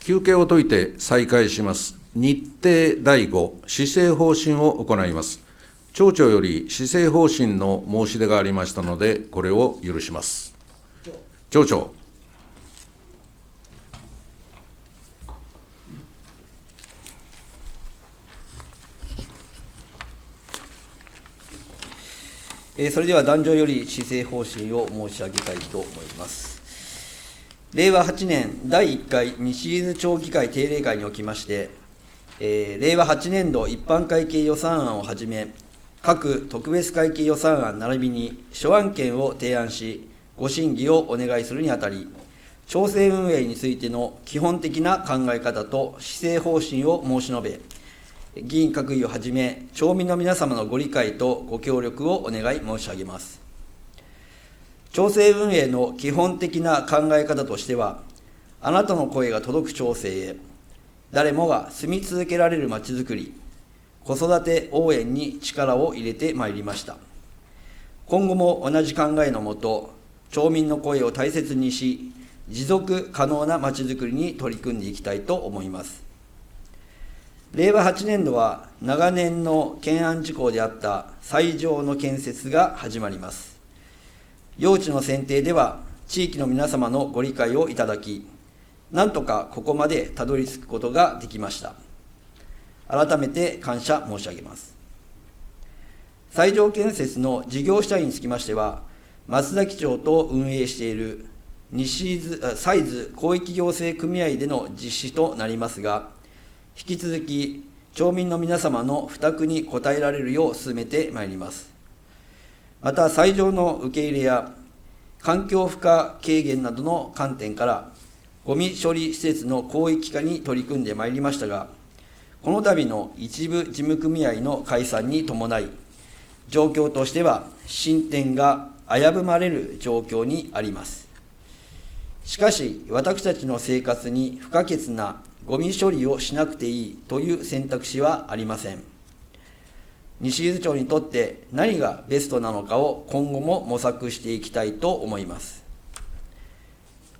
休憩を解いて再開します。日程第5、施政方針を行います。町長より施政方針の申し出がありましたので、これを許します。町長。それでは壇上より施政方針を申し上げたいと思います。令和8年第1回西伊豆町議会定例会におきまして、令和8年度一般会計予算案をはじめ、各特別会計予算案並びに諸案件を提案し、ご審議をお願いするにあたり、町政運営についての基本的な考え方と施政方針を申し述べ、議員各位をはじめ、町民の皆様のご理解とご協力をお願い申し上げます。町政運営の基本的な考え方としては、あなたの声が届く町政へ、誰もが住み続けられるまちづくり、子育て応援に力を入れてまいりました。今後も同じ考えのもと、町民の声を大切にし、持続可能なまちづくりに取り組んでいきたいと思います。令和8年度は長年の懸案事項であった斎場の建設が始まります。用地の選定では地域の皆様のご理解をいただき、なんとかここまでたどり着くことができました。改めて感謝申し上げます。斎場建設の事業主体につきましては、松崎町と運営している西伊豆西津広域行政組合での実施となりますが、引き続き町民の皆様の負託に応えられるよう進めてまいります。また、斎場の受け入れや環境負荷軽減などの観点から、ごみ処理施設の広域化に取り組んでまいりましたが、この度の一部事務組合の解散に伴い、状況としては進展が危ぶまれる状況にあります。しかし、私たちの生活に不可欠なゴミ処理をしなくていいという選択肢はありません。西伊豆町にとって何がベストなのかを今後も模索していきたいと思います。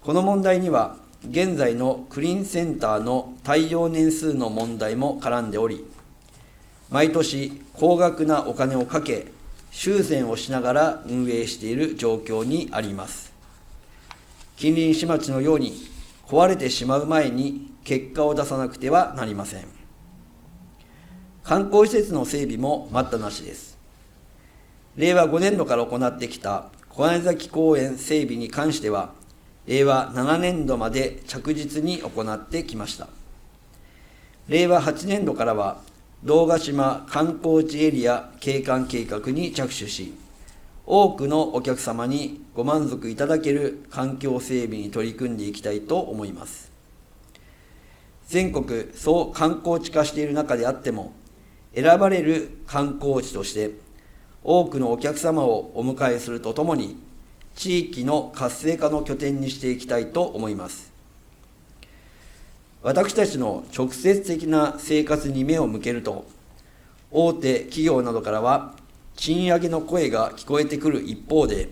この問題には、現在のクリーンセンターの耐用年数の問題も絡んでおり、毎年高額なお金をかけ、修繕をしながら運営している状況にあります。近隣市町のように壊れてしまう前に結果を出さなくてはなりません。観光施設の整備も待ったなしです。令和5年度から行ってきた小金崎公園整備に関しては、令和7年度まで着実に行ってきました。令和8年度からは、堂ヶ島観光地エリア景観計画に着手し、多くのお客様にご満足いただける環境整備に取り組んでいきたいと思います。全国総観光地化している中であっても、選ばれる観光地として、多くのお客様をお迎えするとともに、地域の活性化の拠点にしていきたいと思います。私たちの直接的な生活に目を向けると、大手企業などからは、賃上げの声が聞こえてくる一方で、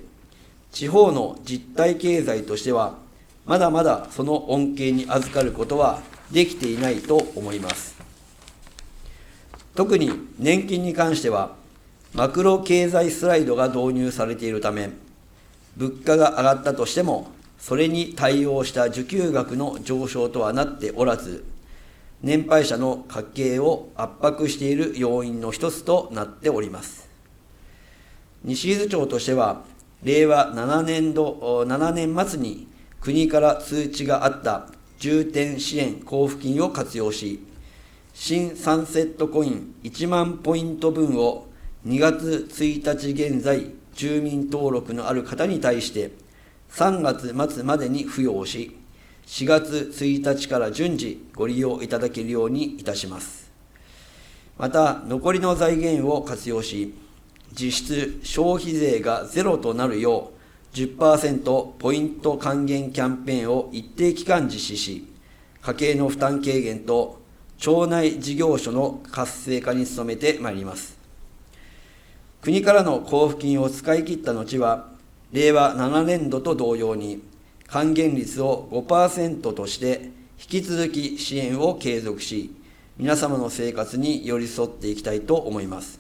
地方の実体経済としては、まだまだその恩恵に預かることはできていないと思います。特に年金に関しては、マクロ経済スライドが導入されているため、物価が上がったとしても、それに対応した受給額の上昇とはなっておらず、年配者の家計を圧迫している要因の一つとなっております。西伊豆町としては、令和7年末に国から通知があった重点支援交付金を活用し、新サンセットコイン1万ポイント分を2月1日現在、住民登録のある方に対して3月末までに付与をし、4月1日から順次ご利用いただけるようにいたします。また、残りの財源を活用し、実質消費税がゼロとなるよう 10% ポイント還元キャンペーンを一定期間実施し、家計の負担軽減と町内事業所の活性化に努めてまいります。国からの交付金を使い切った後は、令和7年度と同様に還元率を 5% として引き続き支援を継続し、皆様の生活に寄り添っていきたいと思います。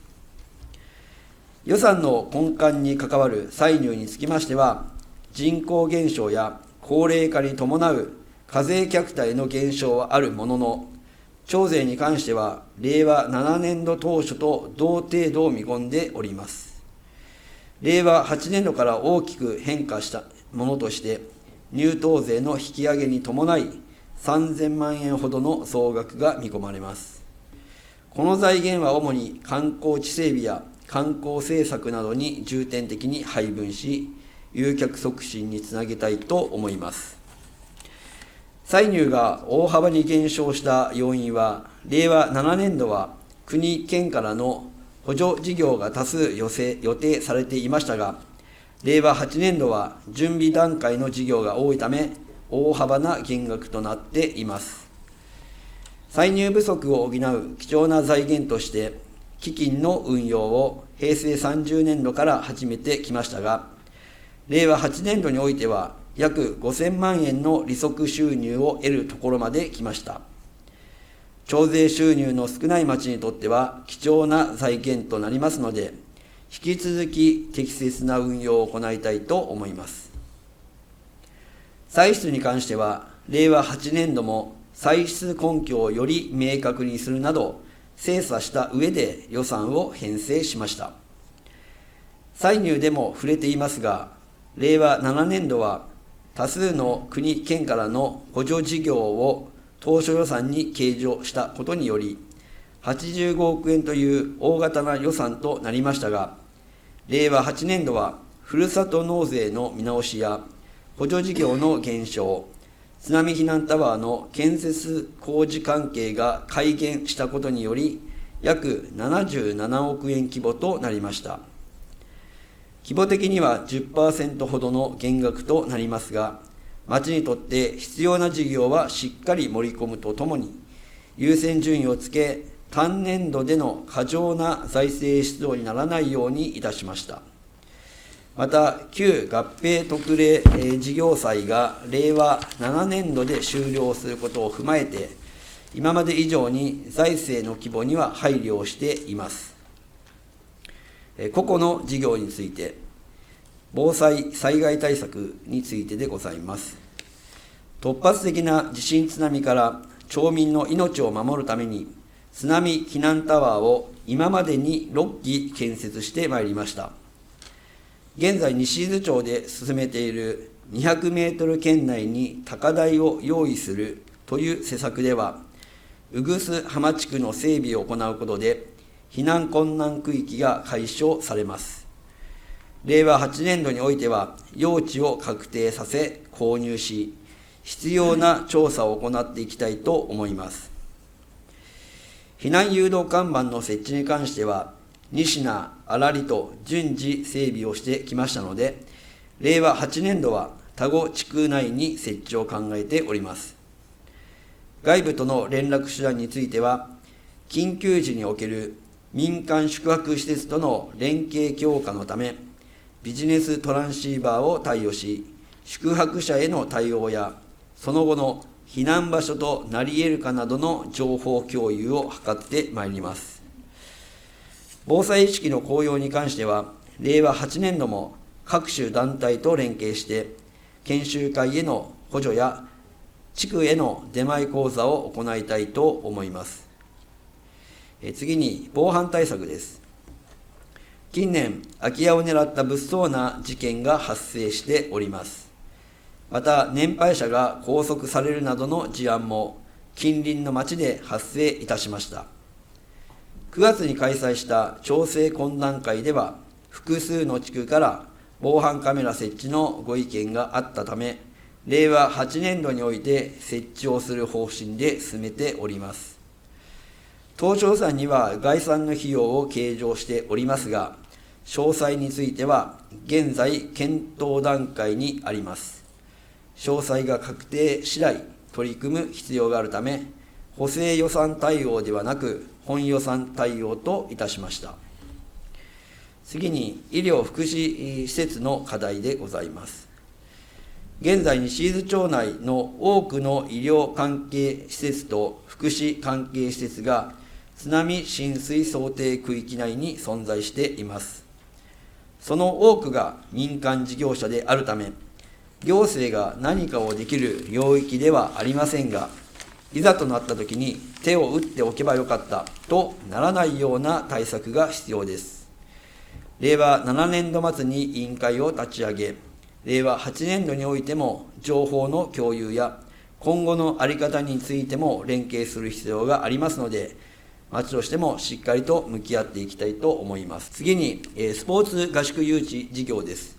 予算の根幹に関わる歳入につきましては、人口減少や高齢化に伴う課税客体の減少はあるものの、徴税に関しては、令和7年度当初と同程度を見込んでおります。令和8年度から大きく変化したものとして、入湯税の引き上げに伴い、3000万円ほどの総額が見込まれます。この財源は主に観光地整備や観光政策などに重点的に配分し、誘客促進につなげたいと思います。歳入が大幅に減少した要因は、令和7年度は国・県からの補助事業が多数予定されていましたが、令和8年度は準備段階の事業が多いため、大幅な減額となっています。歳入不足を補う貴重な財源として、基金の運用を平成30年度から始めてきましたが、令和8年度においては、約5000万円の利息収入を得るところまで来ました。徴税収入の少ない町にとっては貴重な財源となりますので、引き続き適切な運用を行いたいと思います。歳出に関しては、令和8年度も歳出根拠をより明確にするなど、精査した上で予算を編成しました。歳入でも触れていますが、令和7年度は多数の国・県からの補助事業を当初予算に計上したことにより、85億円という大型な予算となりましたが、令和8年度はふるさと納税の見直しや補助事業の減少、津波避難タワーの建設工事関係が改減したことにより、約77億円規模となりました。規模的には 10% ほどの減額となりますが、町にとって必要な事業はしっかり盛り込むとともに、優先順位をつけ、単年度での過剰な財政出動にならないようにいたしました。また、旧合併特例事業債が令和7年度で終了することを踏まえて、今まで以上に財政の規模には配慮をしています。個々の事業について、防災・災害対策についてでございます。突発的な地震津波から町民の命を守るために、津波避難タワーを今までに6基建設してまいりました。現在、西伊豆町で進めている200メートル圏内に高台を用意するという施策では、宇楠浜地区の整備を行うことで、避難困難区域が解消されます。令和8年度においては、用地を確定させ、購入し、必要な調査を行っていきたいと思います。避難誘導看板の設置に関しては、仁科、荒利と順次整備をしてきましたので、令和8年度は田子地区内に設置を考えております。外部との連絡手段については、緊急時における民間宿泊施設との連携強化のため、ビジネストランシーバーを貸与し、宿泊者への対応や、その後の避難場所となり得るかなどの情報共有を図ってまいります。防災意識の向上に関しては、令和8年度も各種団体と連携して、研修会への補助や地区への出前講座を行いたいと思います。次に、防犯対策です。近年、空き家を狙った物騒な事件が発生しております。また、年配者が拘束されるなどの事案も、近隣の町で発生いたしました。9月に開催した調整懇談会では、複数の地区から防犯カメラ設置のご意見があったため、令和8年度において設置をする方針で進めております。当初予算には概算の費用を計上しておりますが、詳細については現在検討段階にあります。詳細が確定次第取り組む必要があるため、補正予算対応ではなく本予算対応といたしました。次に医療福祉施設の課題でございます。現在、西伊豆町内の多くの医療関係施設と福祉関係施設が津波浸水想定区域内に存在しています。その多くが民間事業者であるため、行政が何かをできる領域ではありませんが、いざとなったときに手を打っておけばよかったとならないような対策が必要です。令和7年度末に委員会を立ち上げ、令和8年度においても情報の共有や今後の在り方についても連携する必要がありますので、町としてもしっかりと向き合っていきたいと思います。次に、スポーツ合宿誘致事業です。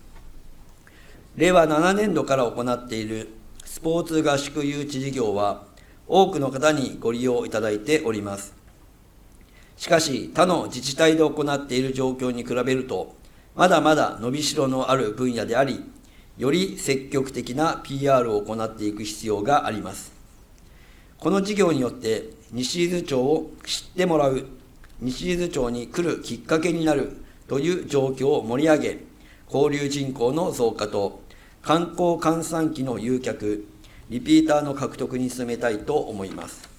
令和7年度から行っているスポーツ合宿誘致事業は、多くの方にご利用いただいております。しかし、他の自治体で行っている状況に比べると、まだまだ伸びしろのある分野であり、より積極的な PR を行っていく必要があります。この事業によって、西伊豆町を知ってもらう、西伊豆町に来るきっかけになるという状況を盛り上げ、交流人口の増加と、観光閑散期の誘客、リピーターの獲得に努めたいと思います。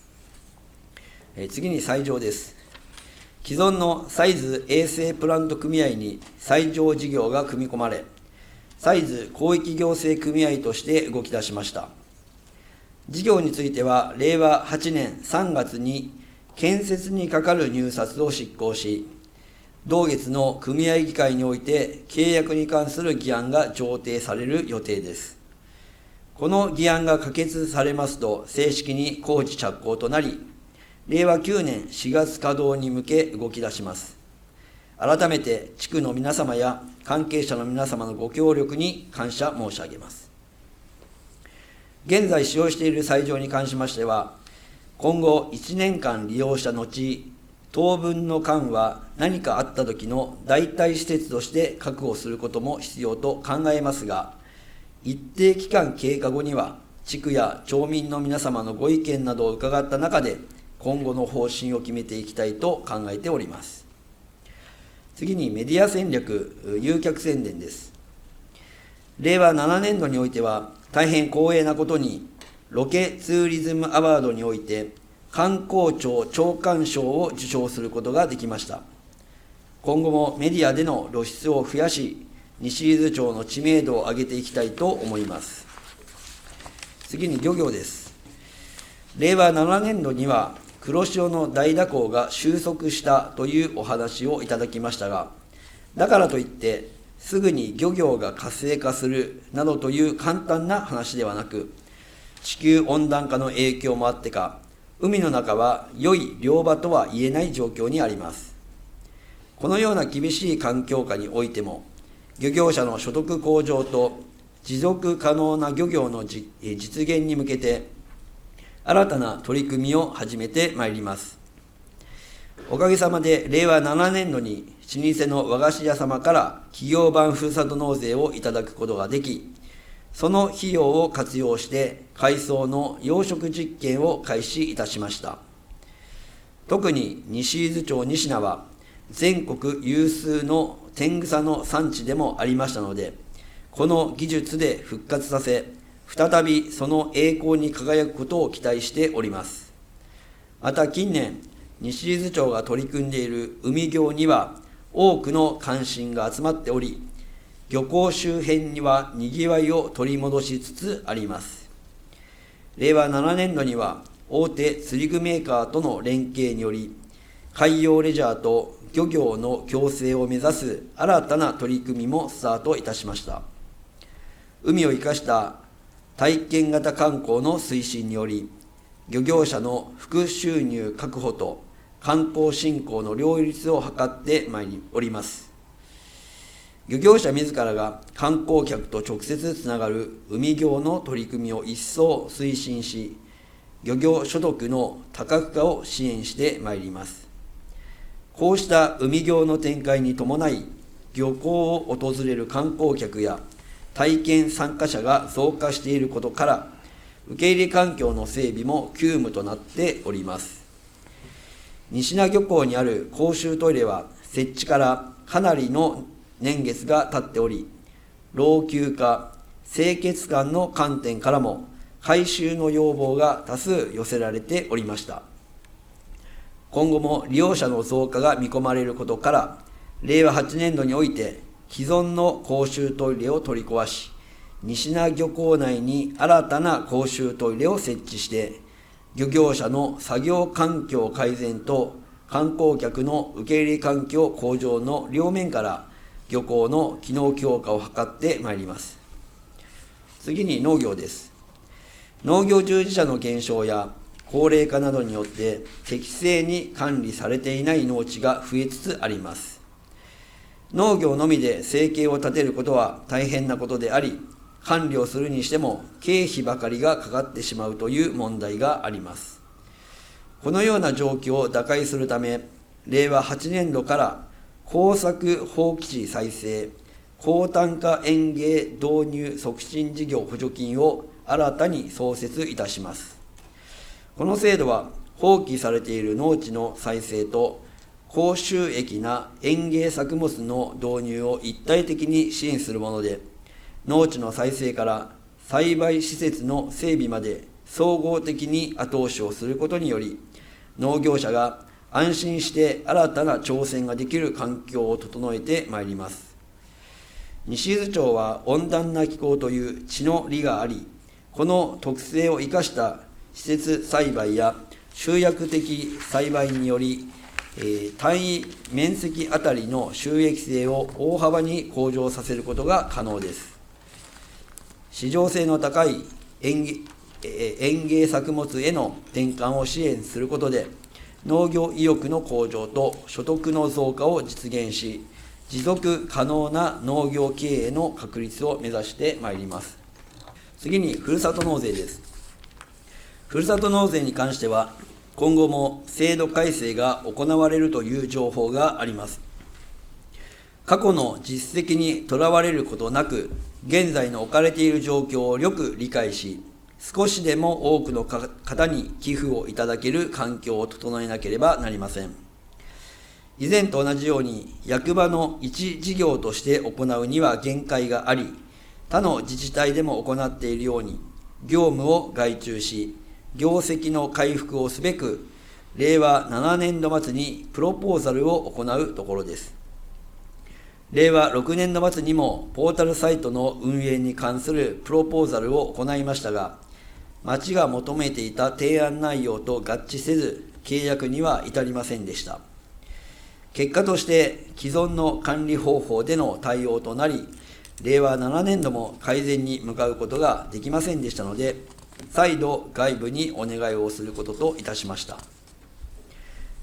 次に斎場です。既存のサイズ衛生プラント組合に斎場事業が組み込まれ、サイズ広域行政組合として動き出しました。事業については、令和8年3月に建設にかかる入札を執行し、同月の組合議会において契約に関する議案が上呈される予定です。この議案が可決されますと、正式に工事着工となり、令和9年4月稼働に向け動き出します。改めて地区の皆様や関係者の皆様のご協力に感謝申し上げます。現在使用している斎場に関しましては、今後1年間利用した後、当分の間は何かあった時の代替施設として確保することも必要と考えますが、一定期間経過後には、地区や町民の皆様のご意見などを伺った中で、今後の方針を決めていきたいと考えております。次にメディア戦略、誘客宣伝です。令和7年度においては、大変光栄なことに、ロケツーリズムアワードにおいて、観光庁長官賞を受賞することができました。今後もメディアでの露出を増やし、西伊豆町の知名度を上げていきたいと思います。次に漁業です。令和7年度には、黒潮の大蛇行が収束したというお話をいただきましたが、だからといって、すぐに漁業が活性化するなどという簡単な話ではなく、地球温暖化の影響もあってか、海の中は良い漁場とは言えない状況にあります。このような厳しい環境下においても、漁業者の所得向上と持続可能な漁業の実現に向けて、新たな取り組みを始めてまいります。おかげさまで令和7年度に老舗の和菓子屋様から企業版ふるさと納税をいただくことができ、その費用を活用して海藻の養殖実験を開始いたしました。特に西伊豆町仁科は全国有数の天草の産地でもありましたので、この技術で復活させ、再びその栄光に輝くことを期待しております。また近年、西伊豆町が取り組んでいる海業には多くの関心が集まっており、漁港周辺にはにぎわいを取り戻しつつあります。令和7年度には大手釣り具メーカーとの連携により、海洋レジャーと漁業の共生を目指す新たな取り組みもスタートいたしました。海を生かした体験型観光の推進により、漁業者の副収入確保と観光振興の両立を図ってまいりおります。漁業者自らが観光客と直接つながる海業の取り組みを一層推進し、漁業所得の多角化を支援してまいります。こうした海業の展開に伴い、漁港を訪れる観光客や体験参加者が増加していることから、受け入れ環境の整備も急務となっております。西名漁港にある公衆トイレは、設置からかなりの年月が経っており、老朽化、清潔感の観点からも、改修の要望が多数寄せられておりました。今後も利用者の増加が見込まれることから、令和8年度において、既存の公衆トイレを取り壊し、西名漁港内に新たな公衆トイレを設置して、漁業者の作業環境改善と観光客の受け入れ環境向上の両面から漁港の機能強化を図ってまいります。次に農業です。農業従事者の減少や高齢化などによって適正に管理されていない農地が増えつつあります。農業のみで生計を立てることは大変なことであり、管理をするにしても経費ばかりがかかってしまうという問題があります。このような状況を打開するため、令和8年度から耕作放棄地再生、高単価園芸導入促進事業補助金を新たに創設いたします。この制度は放棄されている農地の再生と高収益な園芸作物の導入を一体的に支援するもので、農地の再生から栽培施設の整備まで総合的に後押しをすることにより、農業者が安心して新たな挑戦ができる環境を整えてまいります。西伊豆町は温暖な気候という地の利があり、この特性を生かした施設栽培や集約的栽培により、単位面積あたりの収益性を大幅に向上させることが可能です。市場性の高い園芸作物への転換を支援することで、農業意欲の向上と所得の増加を実現し、持続可能な農業経営の確立を目指してまいります。次に、ふるさと納税です。ふるさと納税に関しては、今後も制度改正が行われるという情報があります。過去の実績にとらわれることなく、現在の置かれている状況をよく理解し、少しでも多くの方に寄付をいただける環境を整えなければなりません。以前と同じように、役場の一事業として行うには限界があり、他の自治体でも行っているように、業務を外注し、業績の回復をすべく、令和7年度末にプロポーザルを行うところです。令和6年度末にもポータルサイトの運営に関するプロポーザルを行いましたが、町が求めていた提案内容と合致せず、契約には至りませんでした。結果として、既存の管理方法での対応となり、令和7年度も改善に向かうことができませんでしたので、再度外部にお願いをすることといたしました。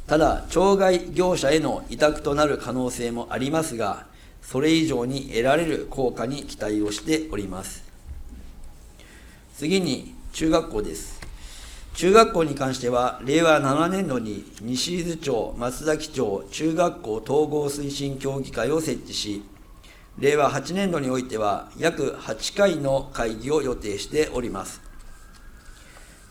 ただ、町外業者への委託となる可能性もありますが、それ以上に得られる効果に期待をしております。次に、中学校です。中学校に関しては、令和7年度に西伊豆町、松崎町中学校統合推進協議会を設置し、令和8年度においては約8回の会議を予定しております。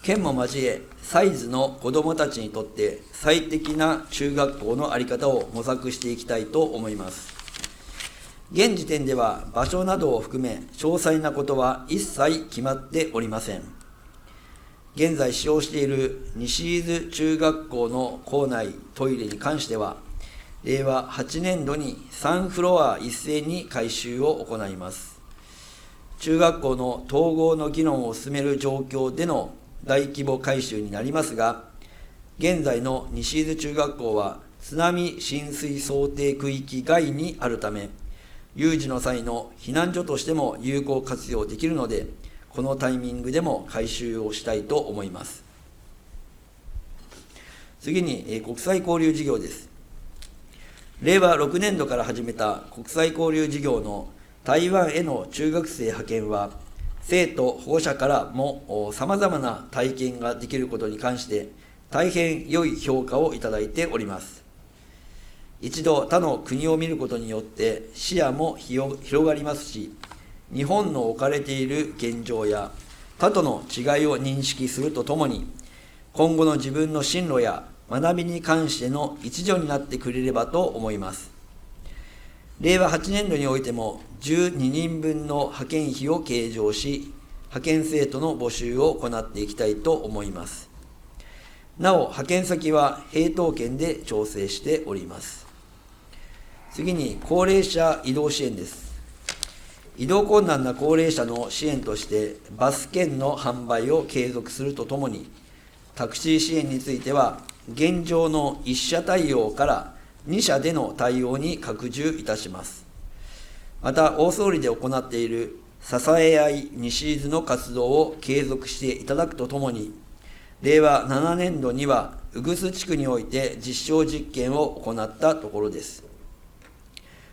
県も交え、サイズの子どもたちにとって最適な中学校の在り方を模索していきたいと思います。現時点では場所などを含め、詳細なことは一切決まっておりません。現在使用している西伊豆中学校の校内トイレに関しては、令和8年度に3フロア一斉に改修を行います。中学校の統合の議論を進める状況での大規模改修になりますが、現在の西伊豆中学校は津波浸水想定区域外にあるため、有事の際の避難所としても有効活用できるので、このタイミングでも改修をしたいと思います。次に、国際交流事業です。令和6年度から始めた国際交流事業の台湾への中学生派遣は、生徒、保護者からもさまざまな体験ができることに関して、大変良い評価をいただいております。一度他の国を見ることによって視野も広がりますし、日本の置かれている現状や他との違いを認識するとともに、今後の自分の進路や学びに関しての一助になってくれればと思います。令和8年度においても12人分の派遣費を計上し、派遣生徒の募集を行っていきたいと思います。なお、派遣先は併当県で調整しております。次に、高齢者移動支援です。移動困難な高齢者の支援として、バス券の販売を継続するとともに、タクシー支援については、現状の1社対応から2社での対応に拡充いたします。また、大総理で行っている支え合い西伊豆の活動を継続していただくとともに、令和7年度には、宇久須地区において実証実験を行ったところです。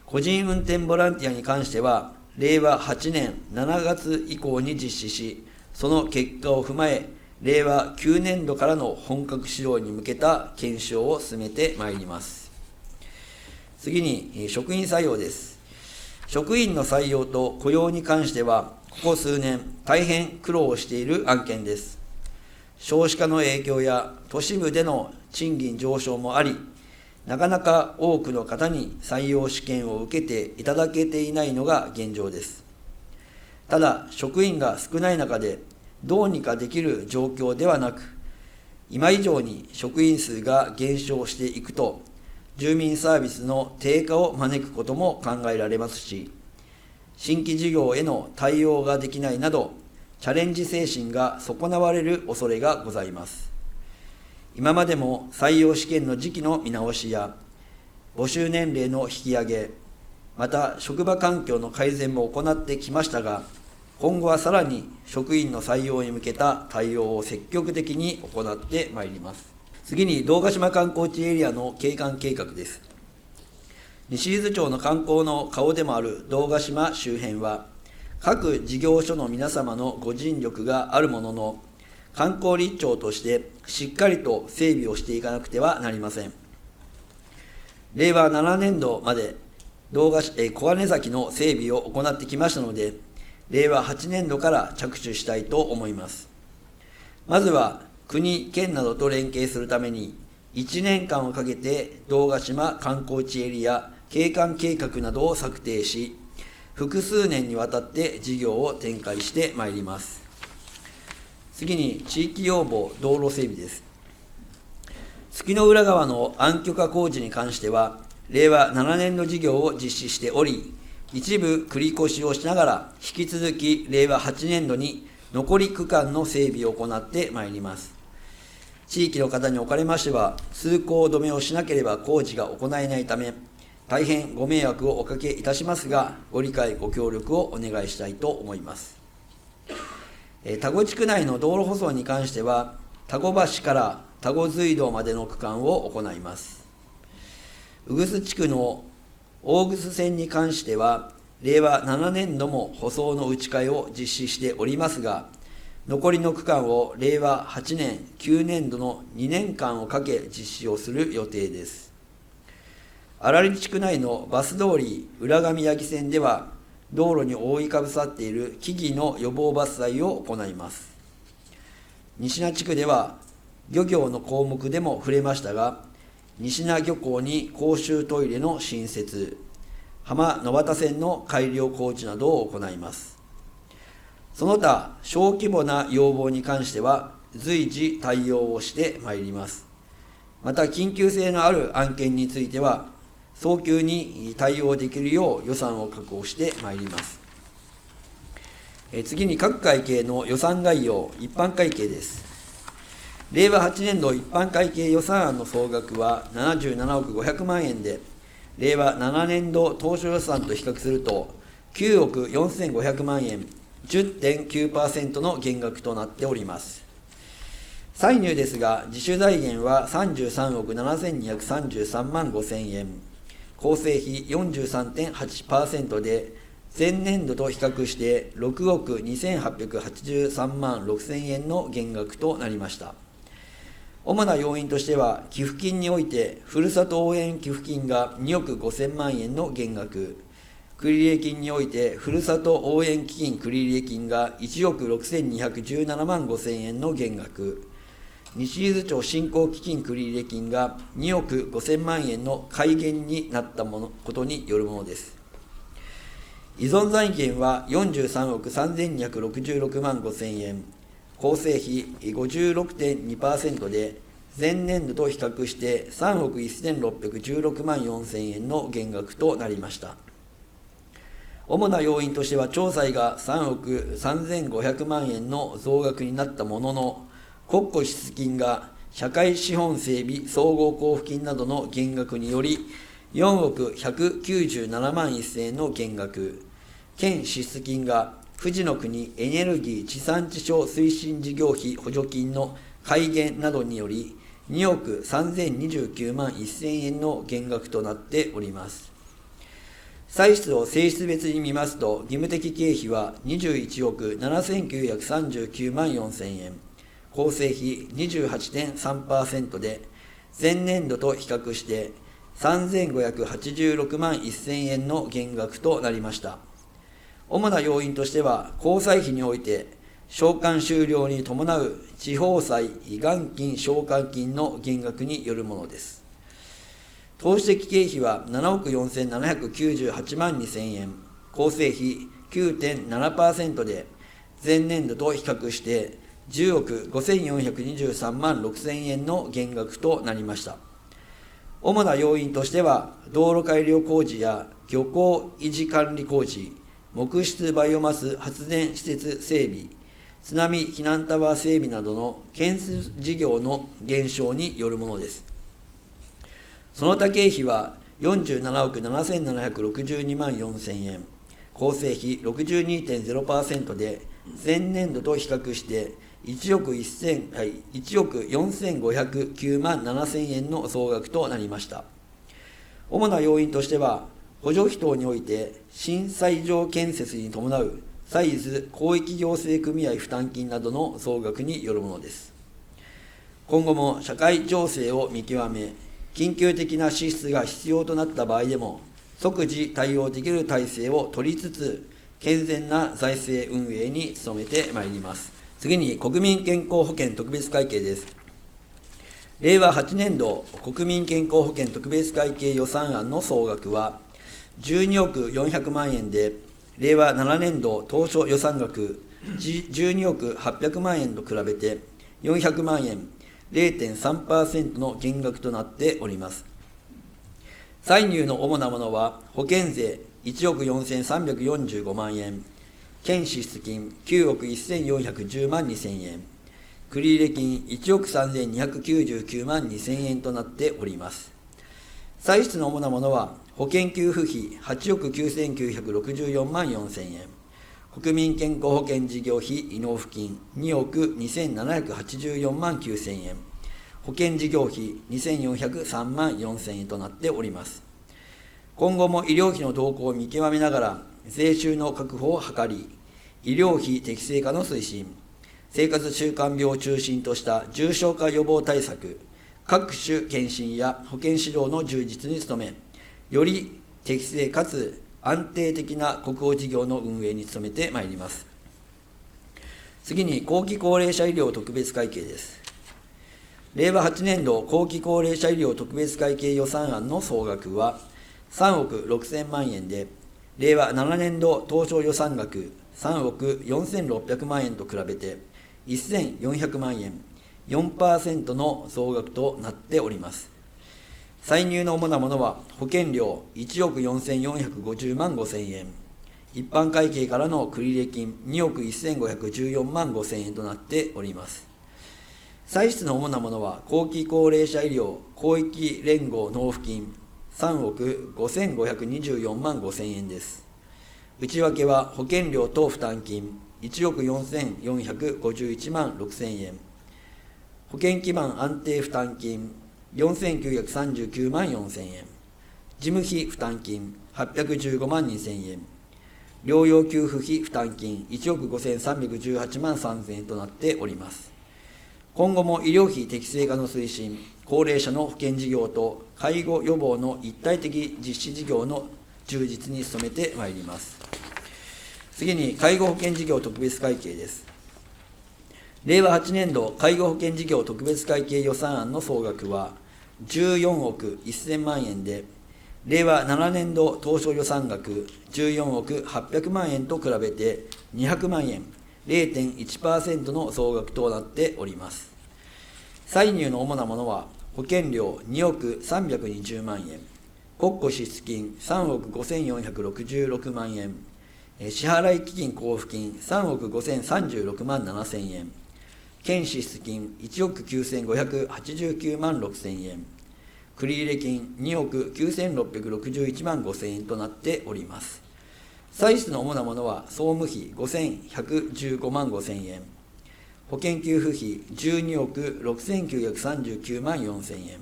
個人運転ボランティアに関しては、令和8年7月以降に実施し、その結果を踏まえ、令和9年度からの本格指導に向けた検証を進めてまいります。次に、職員採用です。職員の採用と雇用に関しては、ここ数年、大変苦労している案件です。少子化の影響や都市部での賃金上昇もあり、なかなか多くの方に採用試験を受けていただけていないのが現状です。ただ、職員が少ない中で、どうにかできる状況ではなく、今以上に職員数が減少していくと、住民サービスの低下を招くことも考えられますし、新規事業への対応ができないなど、チャレンジ精神が損なわれる恐れがございます。今までも採用試験の時期の見直しや、募集年齢の引き上げ、また職場環境の改善も行ってきましたが、今後はさらに職員の採用に向けた対応を積極的に行ってまいります。次に、堂ヶ島観光地エリアの景観計画です。西伊豆町の観光の顔でもある堂ヶ島周辺は、各事業所の皆様のご尽力があるものの、観光立町としてしっかりと整備をしていかなくてはなりません。令和7年度まで小金崎の整備を行ってきましたので、令和8年度から着手したいと思います。まずは国、県などと連携するために、1年間をかけて堂ヶ島観光地エリア景観計画などを策定し、複数年にわたって事業を展開してまいります。次に、地域要望道路整備です。月の浦川の暗渠化工事に関しては、令和7年度事業を実施しており、一部繰り越しをしながら、引き続き令和8年度に残り区間の整備を行ってまいります。地域の方におかれましては、通行止めをしなければ工事が行えないため、大変ご迷惑をおかけいたしますが、ご理解、ご協力をお願いしたいと思います。田子地区内の道路舗装に関しては、田子橋から田子隧道までの区間を行います。宇久須地区の大楠線に関しては、令和7年度も舗装の打ち替えを実施しておりますが、残りの区間を令和8年、9年度の2年間をかけ実施をする予定です。荒利地区内のバス通り浦上八木線では、道路に覆いかぶさっている木々の予防伐採を行います。西名地区では、漁業の項目でも触れましたが、西名漁港に公衆トイレの新設、浜野端線の改良工事などを行います。その他、小規模な要望に関しては、随時対応をしてまいります。また、緊急性のある案件については、早急に対応できるよう予算を確保してまいります。次に、各会計の予算概要、一般会計です。令和8年度一般会計予算案の総額は77億500万円で、令和7年度当初予算と比較すると、9億4500万円、10.9% の減額となっております。歳入ですが、自主財源は33億7233万5000円、構成費 43.8% で、前年度と比較して6億2883万6000円の減額となりました。主な要因としては、寄付金において、ふるさと応援寄付金が2億5000万円の減額、繰入金において、ふるさと応援基金繰入金が1億6217万5000円の減額、西伊豆町振興基金繰入金が2億5000万円の改減になったことによるものです。依存残金は43億3266万5000円、構成比 56.2% で、前年度と比較して3億1616万4000円の減額となりました。主な要因としては、調査が3億3500万円の増額になったものの、国庫支出金が社会資本整備総合交付金などの減額により、4億197万1000円の減額、県支出金が富士の国エネルギー地産地消推進事業費補助金の改減などにより、2億3029万1000円の減額となっております。歳出を性質別に見ますと、義務的経費は21億7939万4000円、構成比 28.3% で、前年度と比較して3586万1000円の減額となりました。主な要因としては、交際費において、償還終了に伴う地方債元金償還金の減額によるものです。投資的経費は7億4798万2000円、構成比 9.7% で、前年度と比較して10億5423万6000円の減額となりました。主な要因としては、道路改良工事や漁港維持管理工事、木質バイオマス発電施設整備、津波避難タワー整備などの建設事業の減少によるものです。その他経費は47億7762万4000円、構成比 62.0% で、前年度と比較して1億4509万7000円の増額となりました。主な要因としては、補助費等において、新斎場建設に伴う歳出広域行政組合負担金などの増額によるものです。今後も社会情勢を見極め、緊急的な支出が必要となった場合でも、即時対応できる体制を取りつつ、健全な財政運営に努めてまいります。次に、国民健康保険特別会計です。令和8年度国民健康保険特別会計予算案の総額は、12億400万円で、令和7年度当初予算額12億800万円と比べて400万円、0.3% の減額となっております。歳入の主なものは、保険税1億4345万円、県支出金9億1410万2000円、繰入金1億3299万2000円となっております。歳出の主なものは、保険給付費8億9964万4000円、国民健康保険事業費移納付金2億2784万9000円、保険事業費2403万4000円となっております。今後も医療費の動向を見極めながら、税収の確保を図り、医療費適正化の推進、生活習慣病を中心とした重症化予防対策、各種検診や保健指導の充実に努め、より適正かつ安定的な国保事業の運営に努めてまいります。次に、後期高齢者医療特別会計です。令和8年度後期高齢者医療特別会計予算案の総額は3億6000万円で、令和7年度当初予算額3億4600万円と比べて1400万円、4% の増額となっております。歳入の主なものは、保険料1億4450万5000円、一般会計からの繰入金2億1514万5000円となっております。歳出の主なものは、後期高齢者医療広域連合納付金3億5524万5000円です。内訳は、保険料等負担金1億4451万6000円、保険基盤安定負担金4939万4000円、事務費負担金815万2000円、療養給付費負担金1億5318万3000円となっております。今後も医療費適正化の推進、高齢者の保険事業と介護予防の一体的実施事業の充実に努めてまいります。次に、介護保険事業特別会計です。令和8年度介護保険事業特別会計予算案の総額は14億1000万円で、令和7年度当初予算額14億800万円と比べて200万円、0.1% の増額となっております。歳入の主なものは、保険料2億320万円、国庫支出金3億5466万円、支払基金交付金3億5036万7000円、県支出金1億9589万6000円、繰入金2億9661万5000円となっております。歳出の主なものは、総務費5115万5000円、保険給付費12億6939万4000円、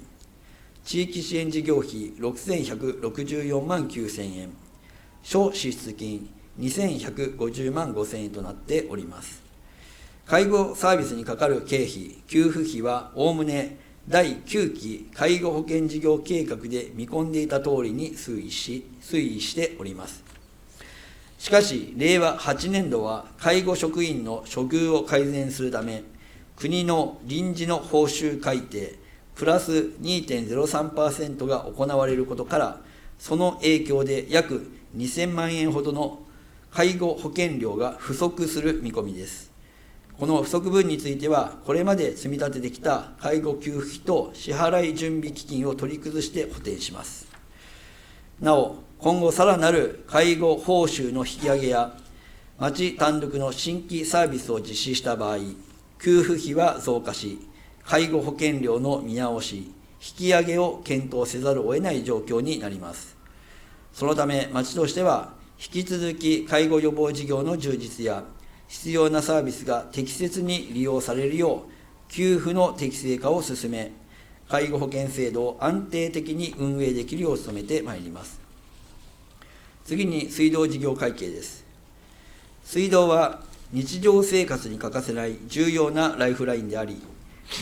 地域支援事業費6164万9000円、諸支出金2150万5000円となっております。介護サービスにかかる経費、給付費はおおむね第9期介護保険事業計画で見込んでいたとおりに推移しております。しかし、令和8年度は介護職員の処遇を改善するため、国の臨時の報酬改定プラス 2.03% が行われることから、その影響で約2000万円ほどの介護保険料が不足する見込みです。この不足分については、これまで積み立ててきた介護給付費と支払い準備基金を取り崩して補填します。なお、今後さらなる介護報酬の引き上げや、町単独の新規サービスを実施した場合、給付費は増加し、介護保険料の見直し、引き上げを検討せざるを得ない状況になります。そのため、町としては、引き続き介護予防事業の充実や、必要なサービスが適切に利用されるよう、給付の適正化を進め、介護保険制度を安定的に運営できるよう努めてまいります。次に、水道事業会計です。水道は日常生活に欠かせない重要なライフラインであり、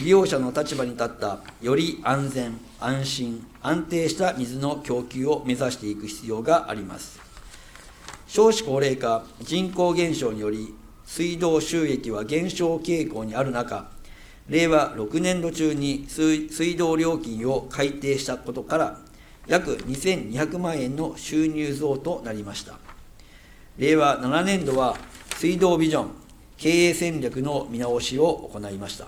利用者の立場に立ったより安全、安心、安定した水の供給を目指していく必要があります。少子高齢化、人口減少により、水道収益は減少傾向にある中、令和6年度中に水道料金を改定したことから、約2200万円の収入増となりました。令和7年度は、水道ビジョン、経営戦略の見直しを行いました。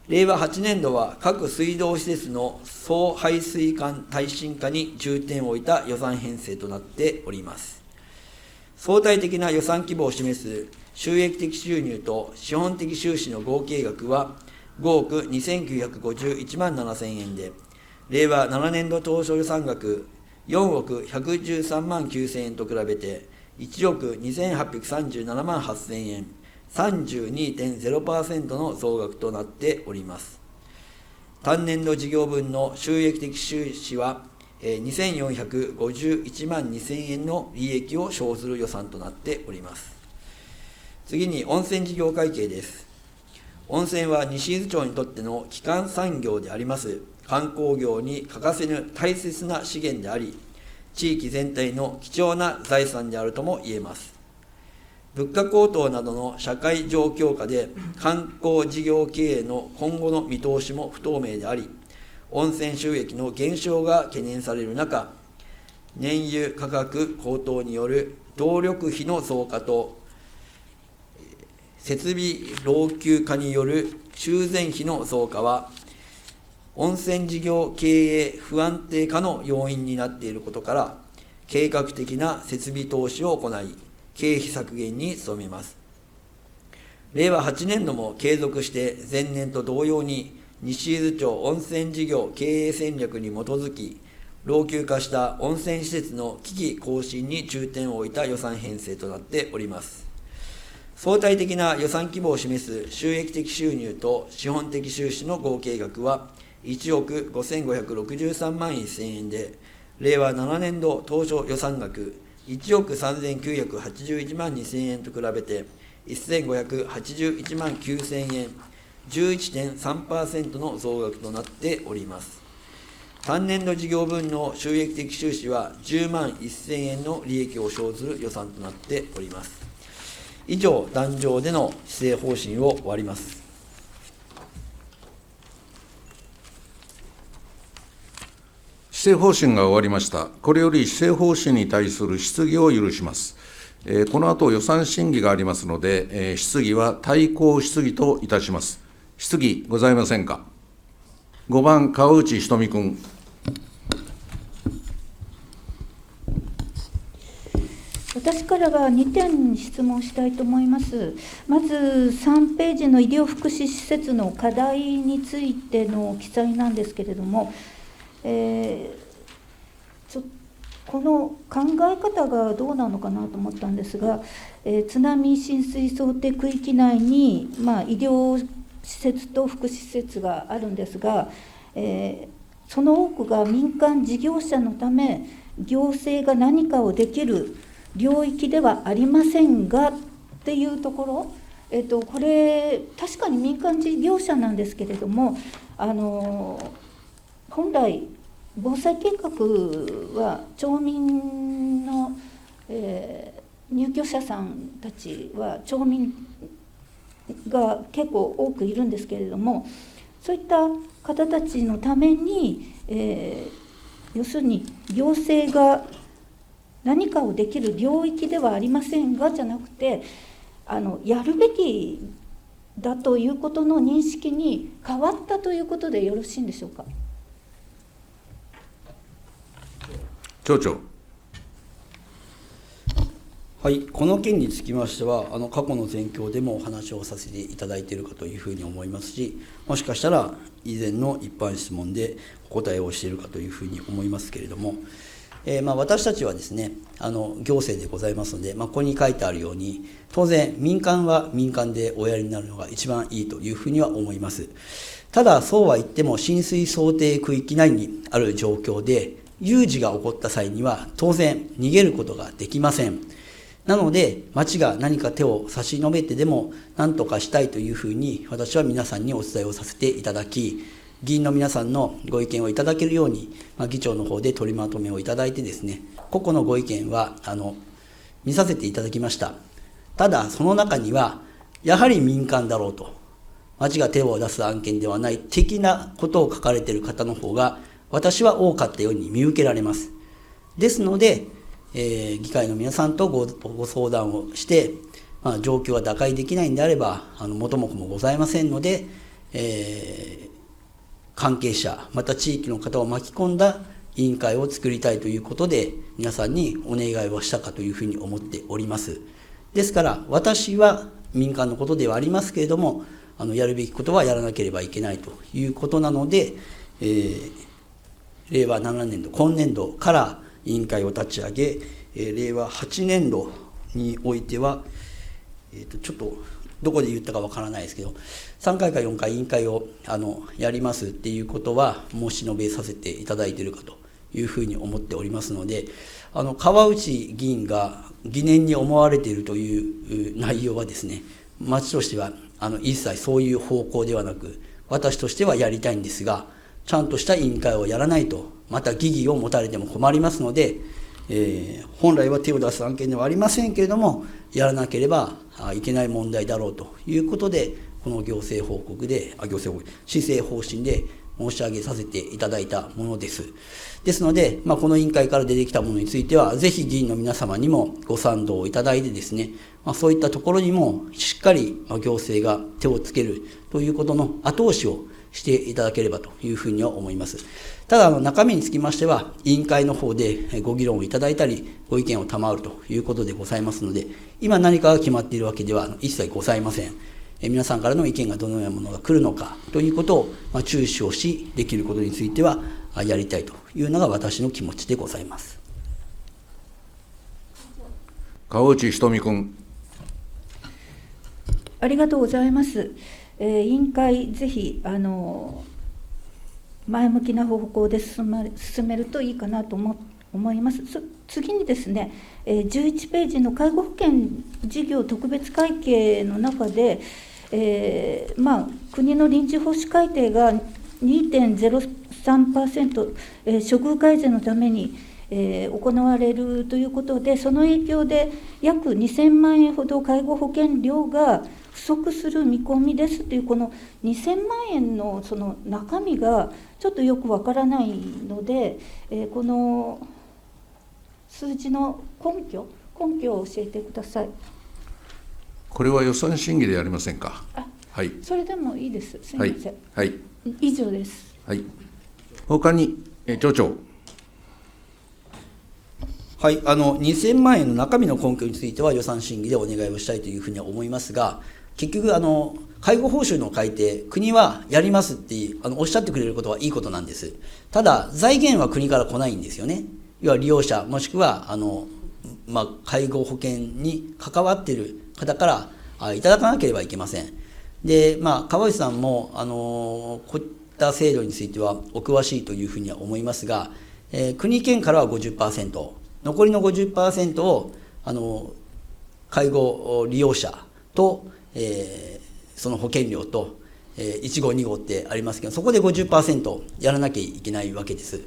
令和8年度は、各水道施設の総排水管耐震化に重点を置いた予算編成となっております。相対的な予算規模を示す収益的収入と資本的収支の合計額は5億2951万7000円で、令和7年度当初予算額4億113万9000円と比べて1億2837万8000円、32.0% の増額となっております。単年度事業分の収益的収支は2451万2000円の利益を生ずる予算となっております。次に、温泉事業会計です。温泉は西伊豆町にとっての基幹産業であります観光業に欠かせぬ大切な資源であり、地域全体の貴重な財産であるとも言えます。物価高騰などの社会状況下で、観光事業経営の今後の見通しも不透明であり、温泉収益の減少が懸念される中、燃油価格高騰による動力費の増加と、設備老朽化による修繕費の増加は、温泉事業経営不安定化の要因になっていることから、計画的な設備投資を行い、経費削減に努めます。令和8年度も継続して前年と同様に、西伊豆町温泉事業経営戦略に基づき、老朽化した温泉施設の機器更新に重点を置いた予算編成となっております。相対的な予算規模を示す収益的収入と資本的収支の合計額は1億5563万1000円で、令和7年度当初予算額1億3981万2000円と比べて1581万9000円、11.3% の増額となっております。単年度事業分の収益的収支は10万1000円の利益を生ずる予算となっております。以上、壇上での施政方針を終わります。施政方針が終わりました。これより施政方針に対する質疑を許します。この後予算審議がありますので、質疑は対抗質疑といたします。質疑ございませんか。5番、川内仁美君。私からは2点質問したいと思います。まず3ページの医療福祉施設の課題についての記載なんですけれども、この考え方がどうなのかなと思ったんですが、津波浸水想定区域内に、医療施設と福祉施設があるんですが、その多くが民間事業者のため、行政が何かをできる領域ではありませんがっていうところ、これ、確かに民間事業者なんですけれども、本来、防災計画は町民の、入居者さんたちは町民が結構多くいるんですけれども、そういった方たちのために、要するに行政が何かをできる領域ではありませんがじゃなくて、やるべきだということの認識に変わったということでよろしいんでしょうか。町長。はい、この件につきましては、過去の前況でもお話をさせていただいているかというふうに思いますし、もしかしたら以前の一般質問でお答えをしているかというふうに思いますけれども、私たちはですね、行政でございますので、ここに書いてあるように、当然、民間は民間でおやりになるのが一番いいというふうには思います。ただ、そうは言っても、浸水想定区域内にある状況で、有事が起こった際には、当然、逃げることができません。なので、町が何か手を差し伸べてでも、何とかしたいというふうに、私は皆さんにお伝えをさせていただき、議員の皆さんのご意見をいただけるように、議長の方で取りまとめをいただいてですね、個々のご意見は見させていただきました。ただ、その中には、やはり民間だろうと、町が手を出す案件ではない的なことを書かれている方の方が、私は多かったように見受けられます。ですので、議会の皆さんとご相談をして、状況が打開できないんであれば、元も子もございませんので、関係者、また地域の方を巻き込んだ委員会を作りたいということで、皆さんにお願いをしたかというふうに思っております。ですから、私は民間のことではありますけれども、やるべきことはやらなければいけないということなので、令和7年度、今年度から委員会を立ち上げ、令和8年度においては、ちょっとどこで言ったかわからないですけど、3回か4回委員会をやりますっていうことは申し述べさせていただいているかというふうに思っておりますので、川内議員が疑念に思われているという内容はですね、町としては一切そういう方向ではなく、私としてはやりたいんですが、ちゃんとした委員会をやらないと、また疑義を持たれても困りますので、本来は手を出す案件ではありませんけれども、やらなければいけない問題だろうということで、この施政方針で申し上げさせていただいたものです。ですので、この委員会から出てきたものについては、ぜひ議員の皆様にもご賛同いただいてですね、そういったところにもしっかり行政が手をつけるということの後押しをしていただければというふうには思います。ただ、中身につきましては、委員会の方でご議論をいただいたり、ご意見を賜るということでございますので、今何かが決まっているわけでは一切ございません。皆さんからの意見がどのようなものが来るのかということを注視をし、できることについてはやりたいというのが私の気持ちでございます。川内仁美君。ありがとうございます。委員会、ぜひ前向きな方向で進めるといいかなと思います。次にですね、11ページの介護保険事業特別会計の中で、国の臨時報酬改定が 2.03%、処遇改善のために、行われるということで、その影響で約2000万円ほど介護保険料が不足する見込みですという、この2000万円のその中身がちょっとよくわからないので、この数字の根拠を教えてください。これは予算審議でやりませんか。はい。それでもいいです。すみません。はい。はい。以上です。はい。他に、町長。はい、2000万円の中身の根拠については予算審議でお願いをしたいというふうには思いますが、結局、介護報酬の改定、国はやりますっておっしゃってくれることはいいことなんです。ただ、財源は国から来ないんですよね。要は利用者、もしくは介護保険に関わっている方からいただかなければいけません。で、川内さんもこういった制度についてはお詳しいというふうには思いますが、国県からは 50%、残りの 50% を介護利用者と、その保険料と、1号2号ってありますけど、そこで 50% やらなきゃいけないわけです。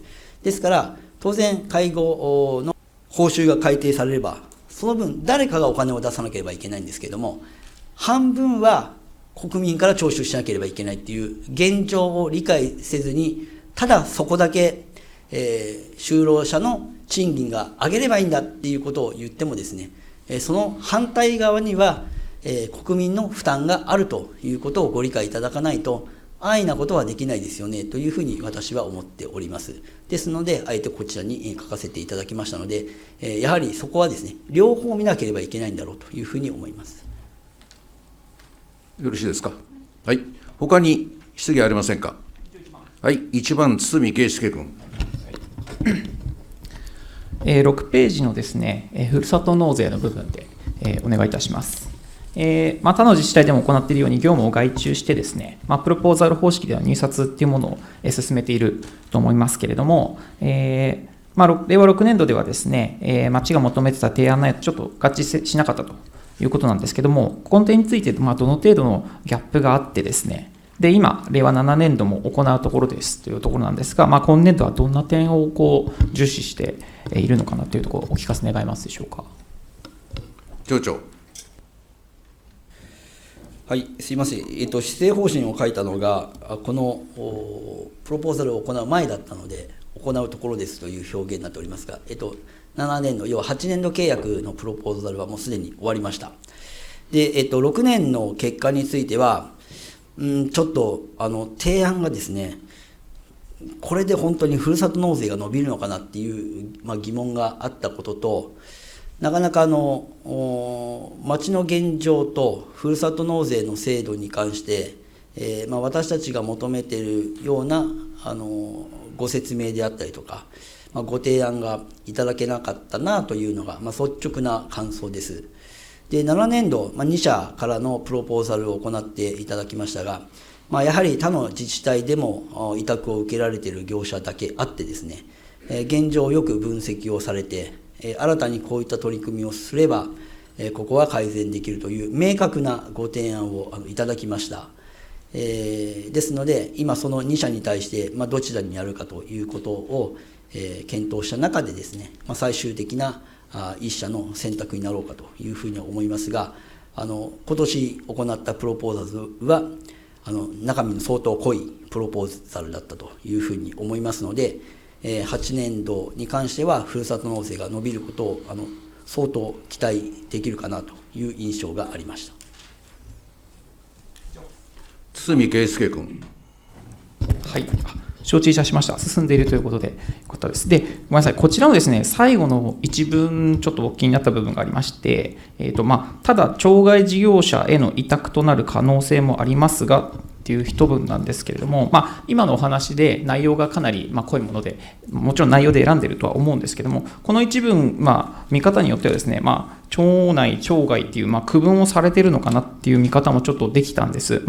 ですから当然介護の報酬が改定されれば、その分誰かがお金を出さなければいけないんですけれども、半分は国民から徴収しなければいけないっていう現状を理解せずに、ただそこだけ、就労者の賃金が上げればいいんだっていうことを言ってもですね、その反対側には、国民の負担があるということをご理解いただかないと、安易なことはできないですよねというふうに私は思っております。ですので、あえてこちらに書かせていただきましたので、やはりそこはですね、両方見なければいけないんだろうというふうに思います。よろしいですか。はい。他に質疑ありませんか。はい。1番、堤圭介君。6ページのですね、ふるさと納税の部分で、お願いいたします。他の自治体でも行っているように業務を外注してですね、プロポーザル方式では入札っていうものを進めていると思いますけれども、令和6年度ではですね、町が求めてた提案内容とちょっと合致しなかったということなんですけども、この点についてどの程度のギャップがあってですね、で今、令和7年度も行うところですというところなんですが、今年度はどんな点を重視しているのかなというところ、お聞かせ願えますでしょうか。町長。はい、すいません、施政方針を書いたのが、このプロポーザルを行う前だったので、行うところですという表現になっておりますが、7年度、要は8年度契約のプロポーザルはもうすでに終わりました。で、6年の結果については、ちょっと提案がですね、これで本当にふるさと納税が伸びるのかなっていう、疑問があったことと、なかなか町の現状とふるさと納税の制度に関して、私たちが求めているようなご説明であったりとか、ご提案がいただけなかったなというのが、率直な感想です。で、7年度、2社からのプロポーザルを行っていただきましたが、やはり他の自治体でも委託を受けられている業者だけあってですね、現状をよく分析をされて、新たにこういった取り組みをすれば、ここは改善できるという明確なご提案をいただきました。ですので、今その2社に対して、どちらにやるかということを、検討した中でですね、最終的な1社の選択になろうかというふうに思いますが、今年行ったプロポーザルは、中身の相当濃いプロポーザルだったというふうに思いますので、8年度に関しては、ふるさと納税が伸びることを相当期待できるかなという印象がありました。堤圭介君。はい、承知いたしました。進んでいるということで、よかったです。で、ごめんなさい、こちらのですね、最後の一文、ちょっと気になった部分がありまして、ただ、町外事業者への委託となる可能性もありますが、っていう一文なんですけれども、今のお話で内容がかなり濃いもので、もちろん内容で選んでいるとは思うんですけれども、この一文、見方によってはですね、町内、町外っていう区分をされているのかなっていう見方もちょっとできたんです。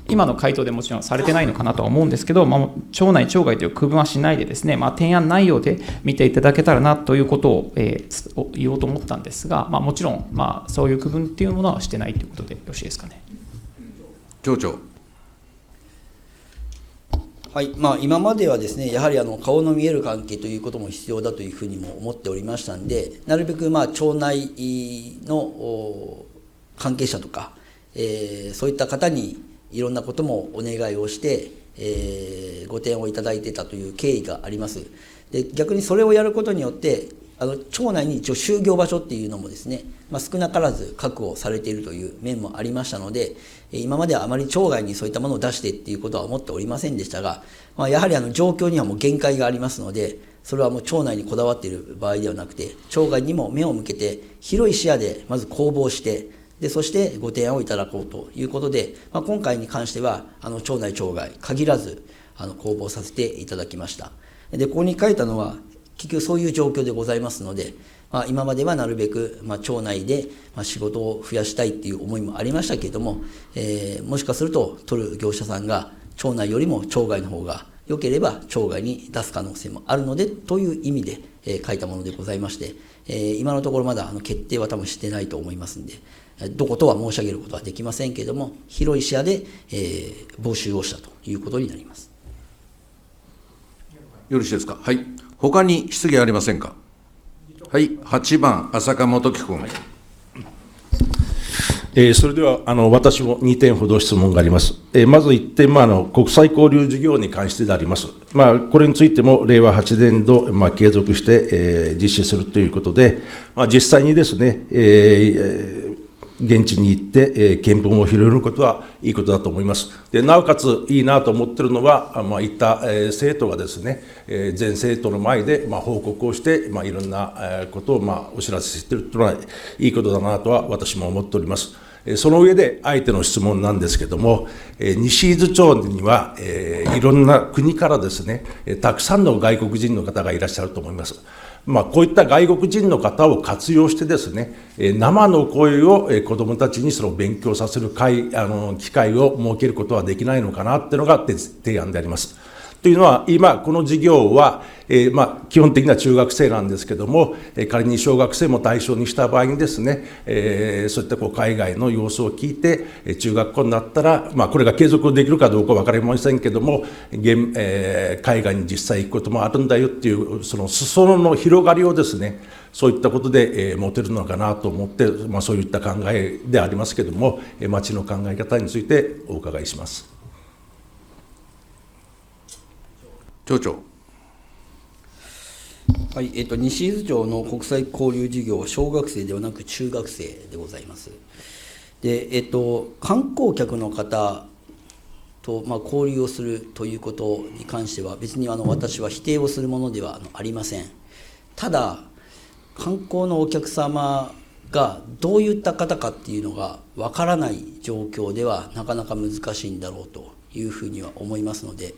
今の回答でもちろんされてないのかなとは思うんですけど、町内、町外という区分はしないでですね、提案内容で見ていただけたらなということを、言おうと思ったんですが、もちろん、そういう区分っていうものはしてないということでよろしいですかね。町長。はい、今まではですね、やはり顔の見える関係ということも必要だというふうにも思っておりましたんで、なるべく町内の関係者とか、そういった方にいろんなこともお願いをして、ご提案をいただいてたという経緯があります。で、逆にそれをやることによって町内に一応就業場所っていうのもですね、少なからず確保されているという面もありましたので、今まではあまり町外にそういったものを出してっていうことは思っておりませんでしたが、やはり状況にはもう限界がありますので、それはもう町内にこだわっている場合ではなくて、町外にも目を向けて広い視野でまず公募して、でそしてご提案をいただこうということで、今回に関しては町内町外限らず公募させていただきました。でここに書いたのは結局そういう状況でございますので、今まではなるべく町内で仕事を増やしたいっていう思いもありましたけれども、もしかすると取る業者さんが町内よりも町外の方が良ければ町外に出す可能性もあるのでという意味で書いたものでございまして、今のところまだ決定は多分してないと思いますんで、どことは申し上げることはできませんけれども、広い視野で募集をしたということになります。よろしいですか。はい。他に質疑ありませんか。はい。8番、浅香元樹君。それでは私も2点ほど質問があります。まず1点、国際交流事業に関してであります。これについても令和8年度、継続して、実施するということで、実際にですね、現地に行って、見聞を広げることはいいことだと思います。でなおかついいなと思っているのは、いった、生徒がですね、全生徒の前で、報告をして、いろんな、ことを、お知らせしているというのはいいことだなとは私も思っております。その上で相手の質問なんですけれども、西伊豆町には、いろんな国からですね、たくさんの外国人の方がいらっしゃると思います。こういった外国人の方を活用してですね、生の声を子どもたちにその勉強させる機会を設けることはできないのかなっていうのが提案であります。というのは、今、この事業は、基本的には中学生なんですけれども、仮に小学生も対象にした場合にですね、そういった海外の様子を聞いて、中学校になったら、これが継続できるかどうか分かりませんけれども、海外に実際行くこともあるんだよっていう、その裾野の広がりをですね、そういったことで持てるのかなと思って、そういった考えでありますけれども、町の考え方についてお伺いします。町長。はい、西伊豆町の国際交流事業は小学生ではなく中学生でございます。で、観光客の方と、交流をするということに関しては、別に私は否定をするものではありません。ただ、観光のお客様がどういった方かっていうのがわからない状況ではなかなか難しいんだろうというふうには思いますので、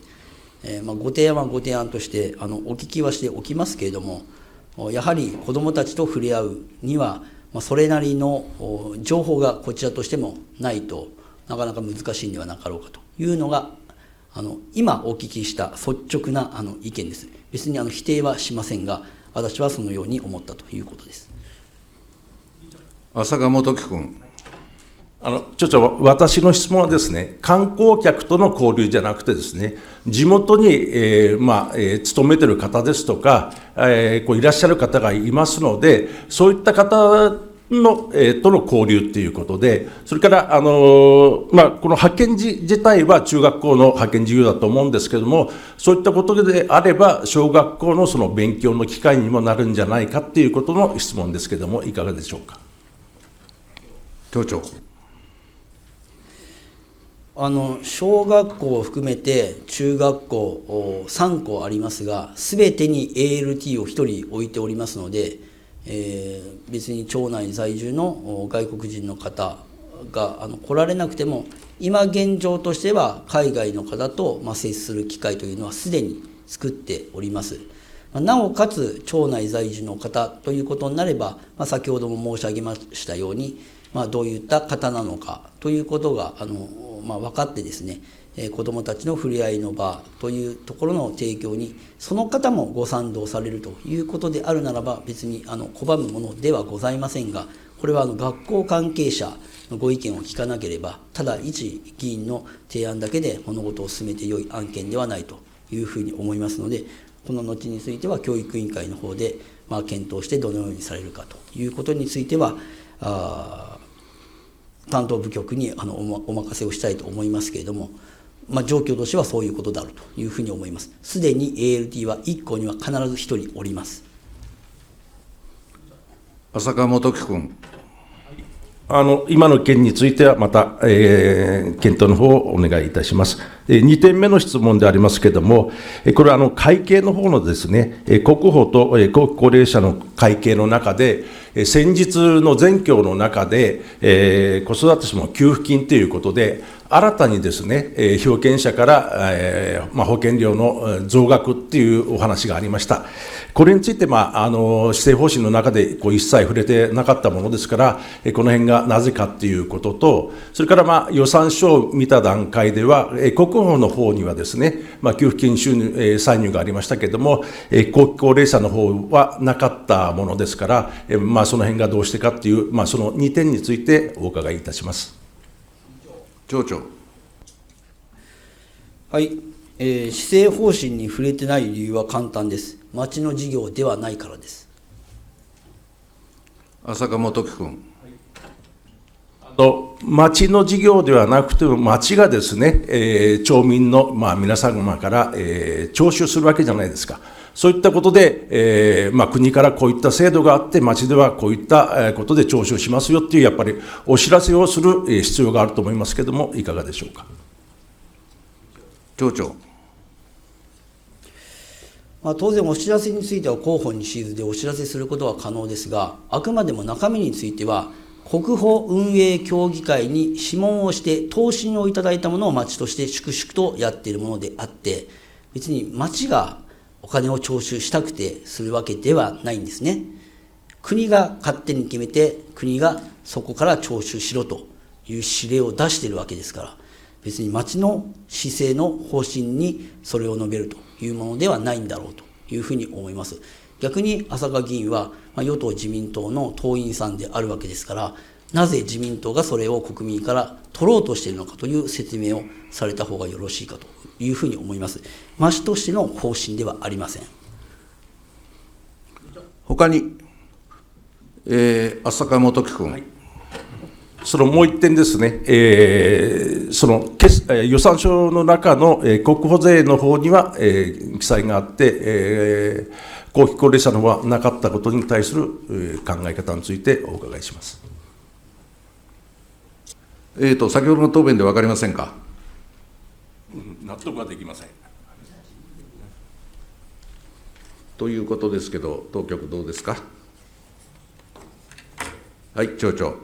ご提案はご提案としてお聞きはしておきますけれども、やはり子どもたちと触れ合うには、それなりの情報がこちらとしてもないとなかなか難しいんではなかろうかというのが今お聞きした率直な意見です。別に否定はしませんが、私はそのように思ったということです。浅香元樹君。町長、私の質問はですね、観光客との交流じゃなくてですね、地元に、勤めている方ですとか、いらっしゃる方がいますので、そういった方の、との交流ということで、それから、この派遣自体は中学校の派遣授業だと思うんですけれども、そういったことであれば、小学校のその勉強の機会にもなるんじゃないかということの質問ですけれども、いかがでしょうか。町長。小学校を含めて中学校3校ありますが、すべてに ALT を1人置いておりますので、別に町内在住の外国人の方が来られなくても、今現状としては海外の方と接する機会というのはすでに作っております。なおかつ町内在住の方ということになれば、先ほども申し上げましたように、どういった方なのかということが分かってですね、子どもたちの触れ合いの場というところの提供にその方もご賛同されるということであるならば、別に拒むものではございませんが、これは学校関係者のご意見を聞かなければ、ただ一議員の提案だけで物事を進めてよい案件ではないというふうに思いますので、この後については教育委員会の方で検討してどのようにされるかということについては、担当部局にお任せをしたいと思いますけれども、状況としてはそういうことだろうというふうに思います。すでに ALT は1校には必ず1人おります。浅川元樹君。今の件についてはまた、検討の方をお願いいたします。2点目の質問でありますけれども、これは会計の方のですね、国保と後期高齢者の会計の中で、先日の全教の中で、子育て支援給付金ということで、新たにですね、被保険者から、保険料の増額っていうお話がありました。これについて、施政方針の中で一切触れてなかったものですから、この辺がなぜかっていうことと、それから予算書を見た段階では、国保の方にはですね、給付金収入、歳入がありましたけれども、後期高齢者の方はなかったものですから、その辺がどうしてかっていう、その2点についてお伺いいたします。町長。はい、施政方針に触れてない理由は簡単です。町の事業ではないからです。浅川元樹君。町の事業ではなくても、町がですね、町民の、皆様から、徴収するわけじゃないですか。そういったことで、国からこういった制度があって、町ではこういったことで徴収しますよっていう、やっぱりお知らせをする必要があると思いますけれども、いかがでしょうか。町長。当然、お知らせについては広報にシーズでお知らせすることは可能ですが、あくまでも中身については、国保運営協議会に諮問をして、答申をいただいたものを町として粛々とやっているものであって、別に町がお金を徴収したくてするわけではないんですね。国が勝手に決めて、国がそこから徴収しろという指令を出しているわけですから、別に町の市政の方針にそれを述べるというものではないんだろうというふうに思います。逆に浅川議員は与党自民党の党員さんであるわけですから、なぜ自民党がそれを国民から取ろうとしているのかという説明をされた方がよろしいかというふうに思います。町としての方針ではありません。他に、浅川元樹君。はい、そのもう一点ですね、その予算書の中の国保税の方には記載があって、後期高齢者の方はなかったことに対する考え方についてお伺いします。先ほどの答弁で分かりませんか。納得はできません。ということですけど、当局どうですか。はい、町長。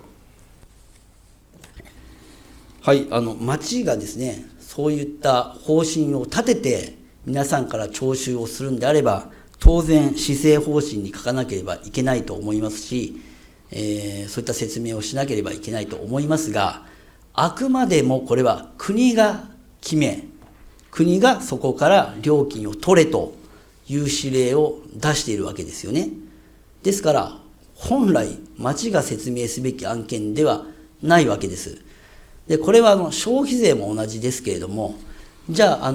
はい、町がですね、そういった方針を立てて、皆さんから徴収をするんであれば、当然、施政方針に書かなければいけないと思いますし、そういった説明をしなければいけないと思いますが、あくまでもこれは国が決め、国がそこから料金を取れという指令を出しているわけですよね。ですから、本来、町が説明すべき案件ではないわけです。で、これは消費税も同じですけれども、じゃあ、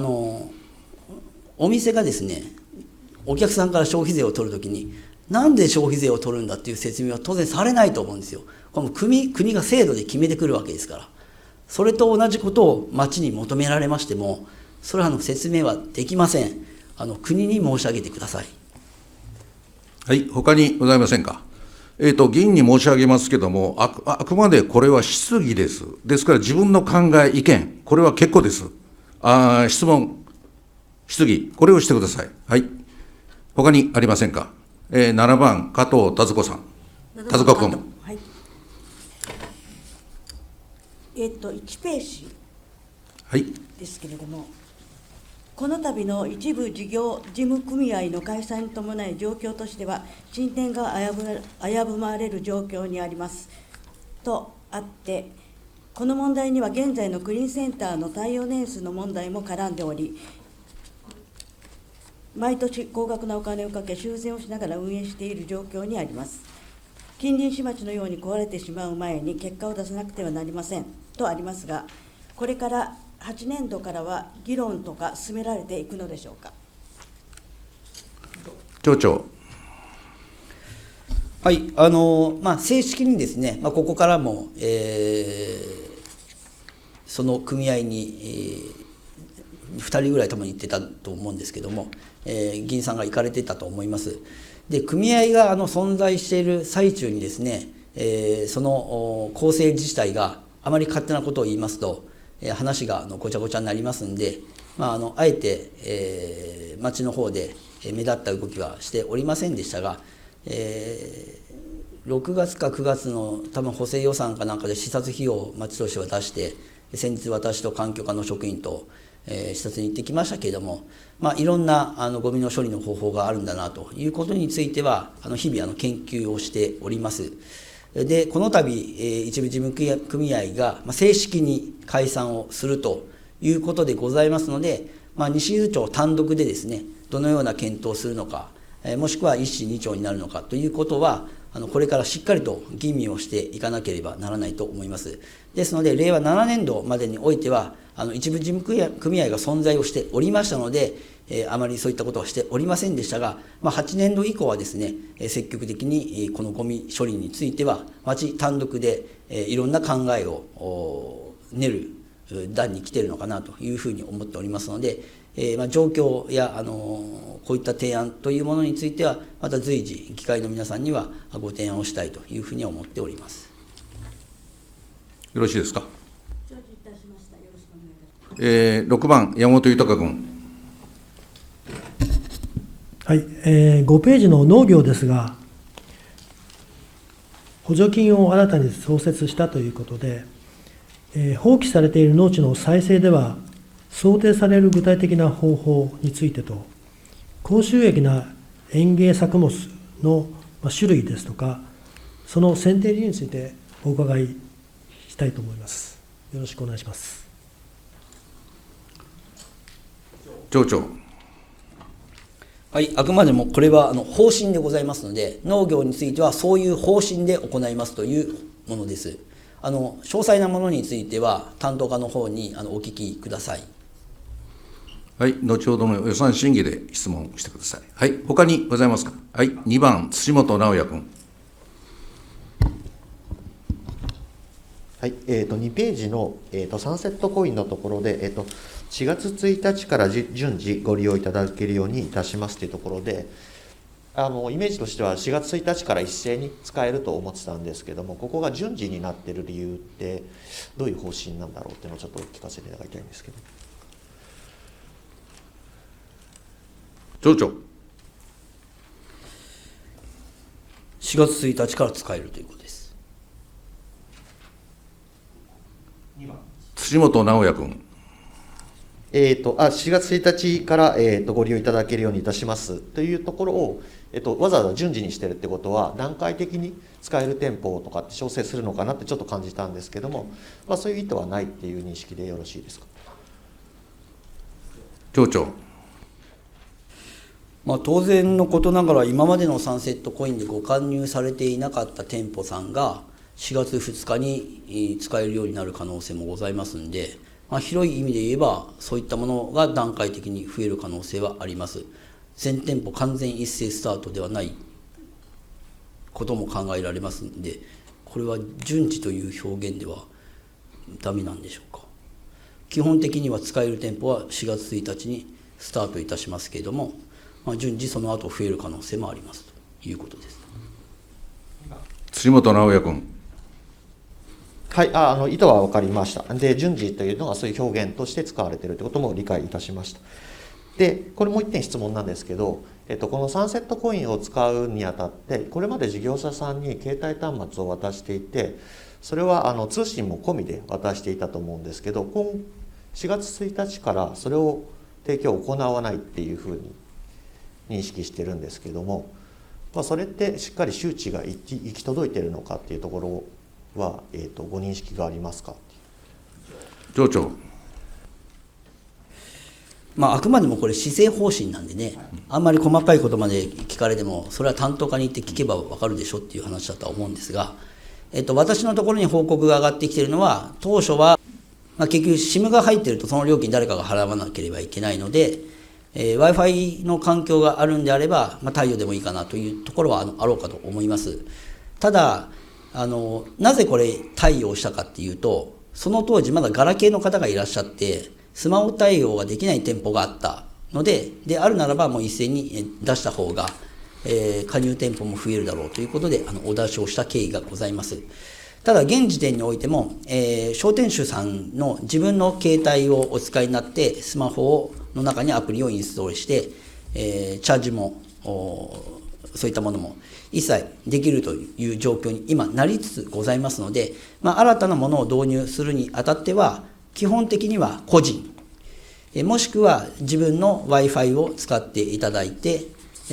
お店がですね、お客さんから消費税を取るときに、なんで消費税を取るんだっていう説明は当然されないと思うんですよ。この国が制度で決めてくるわけですから。それと同じことを町に求められましても、それは説明はできません。国に申し上げてください。はい、他にございませんか。議員に申し上げますけれども、あくまでこれは質疑です。ですから自分の考え、意見、これは結構です。質問、質疑、これをしてください。はい。他にありませんか。7番、加藤達子さん。達子君。はい。1ページですけれども、この度の一部事業事務組合の解散に伴い状況としては、進展が危ぶまれる状況にありますとあって、この問題には現在のクリーンセンターの対応年数の問題も絡んでおり、毎年高額なお金をかけ修繕をしながら運営している状況にあります。近隣市町のように壊れてしまう前に結果を出さなくてはなりませんとありますが、これから8年度からは議論とか進められていくのでしょうか。町長。はい、正式にですね、ここからも、その組合に、2人ぐらい多分行ってたと思うんですけども、議員さんが行かれてたと思います。で、組合が存在している最中にですね、その構成自治体があまり勝手なことを言いますと、話がごちゃごちゃになりますんで、あえて、町の方で目立った動きはしておりませんでしたが、6月か9月の多分補正予算かなんかで視察費用を町としては出して、先日私と環境課の職員と、視察に行ってきましたけれども、いろんなゴミの処理の方法があるんだなということについては、日々研究をしております。で、この度、一部事務組合が正式に解散をするということでございますので、西伊豆町単独でですね、どのような検討をするのか、もしくは一市二町になるのかということは、これからしっかりと吟味をしていかなければならないと思います。ですので、令和7年度までにおいては、一部事務組合が存在をしておりましたので、あまりそういったことはしておりませんでしたが、8年度以降はですね、積極的にこのゴミ処理については、町単独でいろんな考えを練る段に来ているのかなというふうに思っておりますので、状況やこういった提案というものについては、また随時、議会の皆さんにはご提案をしたいというふうに思っております。よろしいですか。承知いたしました。よろしくお願いいたします。6番、山本豊君。はい、5ページの農業ですが、補助金を新たに創設したということで、放棄されている農地の再生では、想定される具体的な方法についてと、高収益な園芸作物の種類ですとか、その選定理由についてお伺いしたいと思います。よろしくお願いします。町長。はい、あくまでもこれは方針でございますので、農業についてはそういう方針で行いますというものです。詳細なものについては、担当課の方にお聞きください。はい、後ほどの予算審議で質問してください。はい、他にございますか。はい、2番、土本直也君。はい、2ページの、サンセットコインのところで、4月1日から順次ご利用いただけるようにいたしますというところで、イメージとしては4月1日から一斉に使えると思ってたんですけども、ここが順次になっている理由って、どういう方針なんだろうっていうのをちょっと聞かせていただきたいんですけど。町長。4月1日から使えるということです。土本直也君。4月1日から、ご利用いただけるようにいたしますというところを、わざわざ順次にしてるってことは、段階的に使える店舗とかって調整するのかなってちょっと感じたんですけども、そういう意図はないっていう認識でよろしいですか。町長。当然のことながら、今までのサンセットコインでご加入されていなかった店舗さんが、4月2日に使えるようになる可能性もございますんで、広い意味で言えば、そういったものが段階的に増える可能性はあります。全店舗完全一斉スタートではないことも考えられますので、これは順次という表現ではダメなんでしょうか。基本的には使える店舗は4月1日にスタートいたしますけれども、順次その後増える可能性もありますということです。土本直也君。はい、意図は分かりました。で、順次というのはそういう表現として使われているということも理解いたしました。で、これもう一点質問なんですけど、このサンセットコインを使うにあたって、これまで事業者さんに携帯端末を渡していて、それは通信も込みで渡していたと思うんですけど、4月1日からそれを提供を行わないっていうふうに認識してるんですけども、それってしっかり周知が行き届いているのかっていうところは、ご認識がありますか。町長。あくまでもこれ施政方針なんでね、あんまり細かいことまで聞かれても、それは担当課に行って聞けば分かるでしょっていう話だとは思うんですが、私のところに報告が上がってきているのは、当初は、結局 SIM が入っているとその料金誰かが払わなければいけないので、Wi-Fi の環境があるんであれば、貸与でもいいかなというところはあろうかと思います。ただ、なぜこれ貸与をしたかっていうと、その当時まだガラケーの方がいらっしゃって、スマホ対応ができない店舗があったので、あるならばもう一斉に出した方が、加入店舗も増えるだろうということで、お出しをした経緯がございます。ただ、現時点においても、商店主さんの自分の携帯をお使いになって、スマホの中にアプリをインストールして、チャージも、そういったものも一切できるという状況に今なりつつございますので、新たなものを導入するにあたっては、基本的には個人、もしくは自分の Wi-Fi を使っていただいて、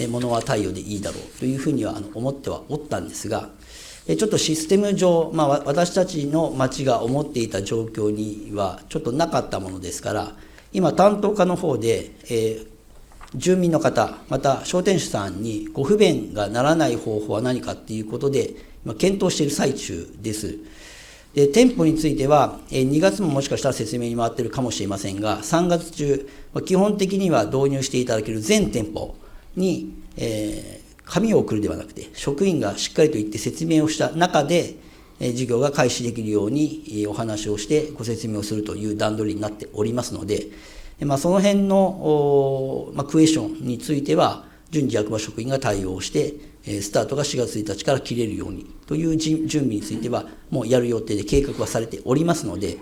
物は貸与でいいだろうというふうには思ってはおったんですが、ちょっとシステム上、私たちの町が思っていた状況にはちょっとなかったものですから、今、担当課の方で、住民の方、また商店主さんにご不便がならない方法は何かということで、今、検討している最中です。で、店舗については、2月ももしかしたら説明に回っているかもしれませんが、3月中、基本的には導入していただける全店舗に、紙を送るではなくて、職員がしっかりと言って説明をした中で、事業が開始できるようにお話をしてご説明をするという段取りになっておりますので、その辺のクエスチョンについては、順次役場職員が対応して、スタートが4月1日から切れるようにという準備については、もうやる予定で計画はされておりますので、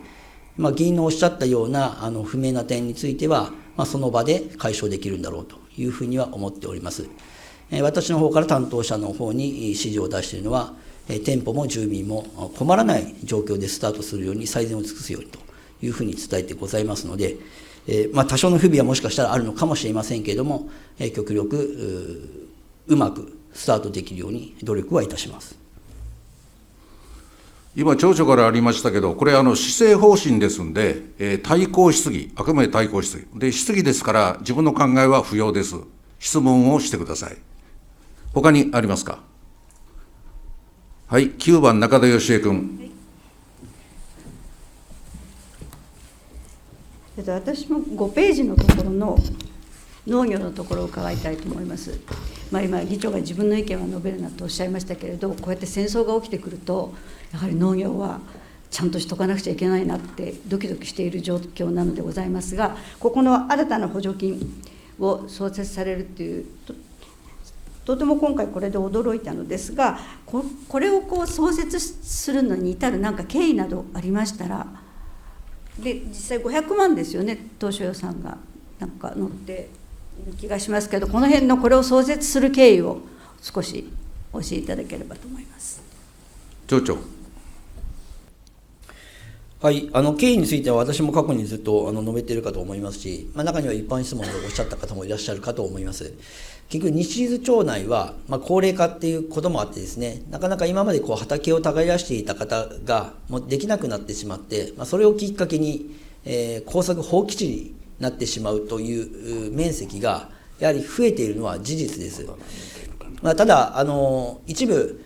議員のおっしゃったような不明な点については、その場で解消できるんだろうというふうには思っております。私の方から担当者の方に指示を出しているのは、店舗も住民も困らない状況でスタートするように最善を尽くすようにというふうに伝えてございますので、多少の不備はもしかしたらあるのかもしれませんけれども、極力うまくスタートできるように努力はいたします。今、町長からありましたけど、これ、施政方針ですんで、対抗質疑、あくまで対抗質疑。で、質疑ですから、自分の考えは不要です。質問をしてください。他にありますか。はい、9番、中田義恵君。私も5ページのところの農業のところを伺いたいと思います。今、議長が自分の意見は述べるなとおっしゃいましたけれど、こうやって戦争が起きてくると、やはり農業はちゃんとしとかなくちゃいけないなってドキドキしている状況なのでございますが、ここの新たな補助金を創設されるという、とても今回これで驚いたのですが、これを創設するのに至る経緯などありましたら、で実際500万ですよね、当初予算が載っている気がしますけど、この辺のこれを創設する経緯を少し教えていただければと思います。町長。はい、経緯については私も過去にずっと述べているかと思いますし、中には一般質問でおっしゃった方もいらっしゃるかと思います。結局、西伊豆町内は、高齢化っていうこともあってですね、なかなか今まで畑を耕していた方がもうできなくなってしまって、それをきっかけに、耕作放棄地になってしまうという面積がやはり増えているのは事実です。ただ一部、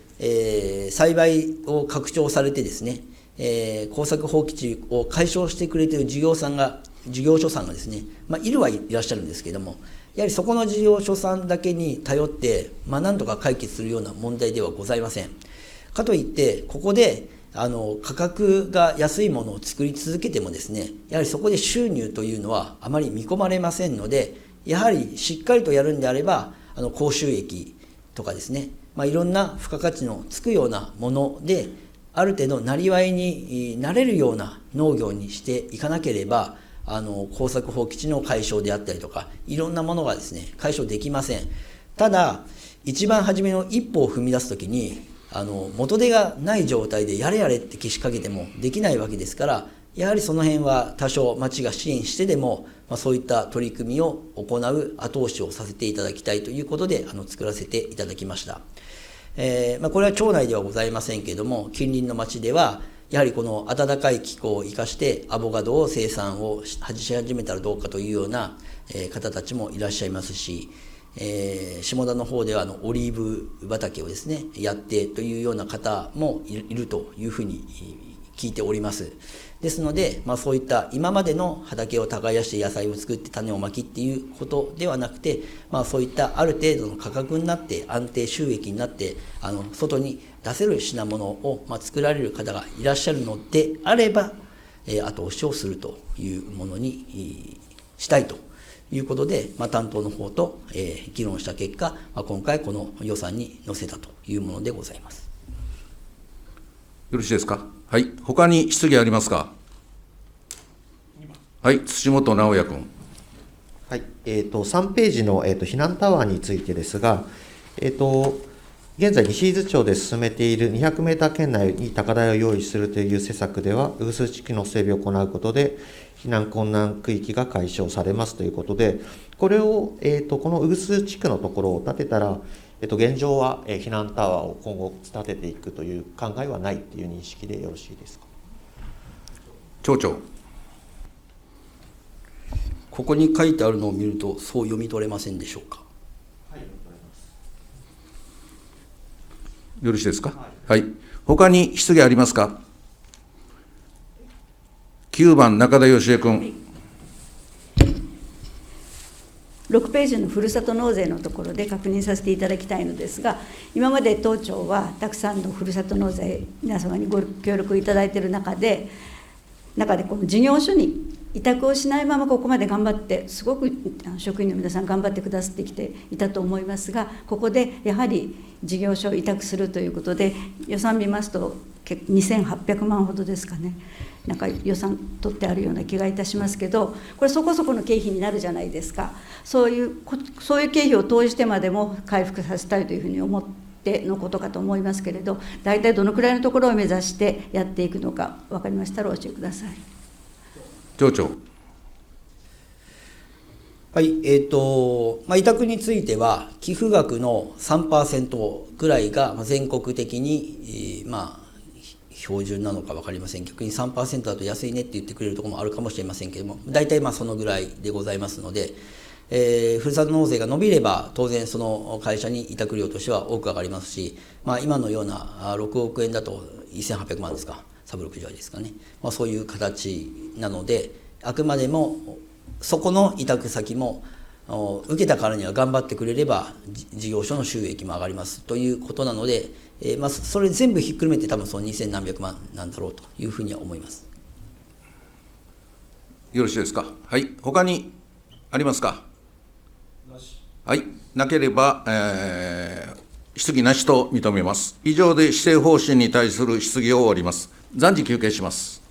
栽培を拡張されてですね、耕作放棄地を解消してくれている事業所さんがですね、いらっしゃるんですけれども、やはりそこの事業所さんだけに頼って、なんとか解決するような問題ではございません。かといって、ここで価格が安いものを作り続けてもですね、やはりそこで収入というのはあまり見込まれませんので、やはりしっかりとやるんであれば、高収益とかですね、いろんな付加価値のつくようなもので、ある程度なりわいになれるような農業にしていかなければ、耕作放棄地の解消であったりとか、いろんなものがですね、解消できません。ただ、一番初めの一歩を踏み出すときに、元手がない状態でやれやれってけしかけてもできないわけですから、やはりその辺は多少町が支援してでも、そういった取り組みを行う後押しをさせていただきたいということで作らせていただきました。これは町内ではございませんけれども、近隣の町ではやはりこの暖かい気候を生かしてアボカドを生産をし始めたらどうかというような方たちもいらっしゃいますし、下田の方ではオリーブ畑をですねやってというような方もいるというふうに聞いております。ですので、そういった今までの畑を耕して野菜を作って種をまきっていうことではなくて、そういったある程度の価格になって安定収益になって外に出せる品物を作られる方がいらっしゃるのであれば、後押しをするというものにしたいということで、担当の方と議論した結果、今回この予算に載せたというものでございます。よろしいですか。はい。他に質疑ありますか。はい。土本直也君。はい、3ページの、避難タワーについてですが、現在、西伊豆町で進めている200メーター圏内に高台を用意するという施策では、ウグス地区の整備を行うことで、避難困難区域が解消されますということで、これを、このウグス地区のところを建てたら、現状は避難タワーを今後建てていくという考えはないという認識でよろしいですか。町長。ここに書いてあるのを見ると、そう読み取れませんでしょうか。よろしいですか。はい。他に質疑ありますか。9番、中田義恵君。6ページのふるさと納税のところで確認させていただきたいのですが、今まで当庁はたくさんのふるさと納税、皆様にご協力いただいている中でこの事業所に委託をしないままここまで頑張って、すごく職員の皆さん頑張ってくださってきていたと思いますが、ここでやはり事業所を委託するということで、予算見ますと2800万ほどですかね、なんか予算取ってあるような気がいたしますけど、これそこそこの経費になるじゃないですか。そういう経費を投じてまでも回復させたいというふうに思ってのことかと思いますけれど、大体どのくらいのところを目指してやっていくのか分かりましたらお教えください。町長。はい、委託については、寄付額の 3% ぐらいが全国的に、標準なのか分かりません。逆に 3% だと安いねって言ってくれるところもあるかもしれませんけれども、大体そのぐらいでございますので、ふるさと納税が伸びれば、当然その会社に委託料としては多く上がりますし、今のような6億円だと1800万ですか、サブ6条ですかね、そういう形なので、あくまでもそこの委託先も受けたからには頑張ってくれれば事業所の収益も上がりますということなので、それ全部ひっくるめて多分その2000何百万なんだろうというふうには思います。よろしいですか。はい。他にありますか。はい。なければ、質疑なしと認めます。以上で施政方針に対する質疑を終わります。暫時休憩します。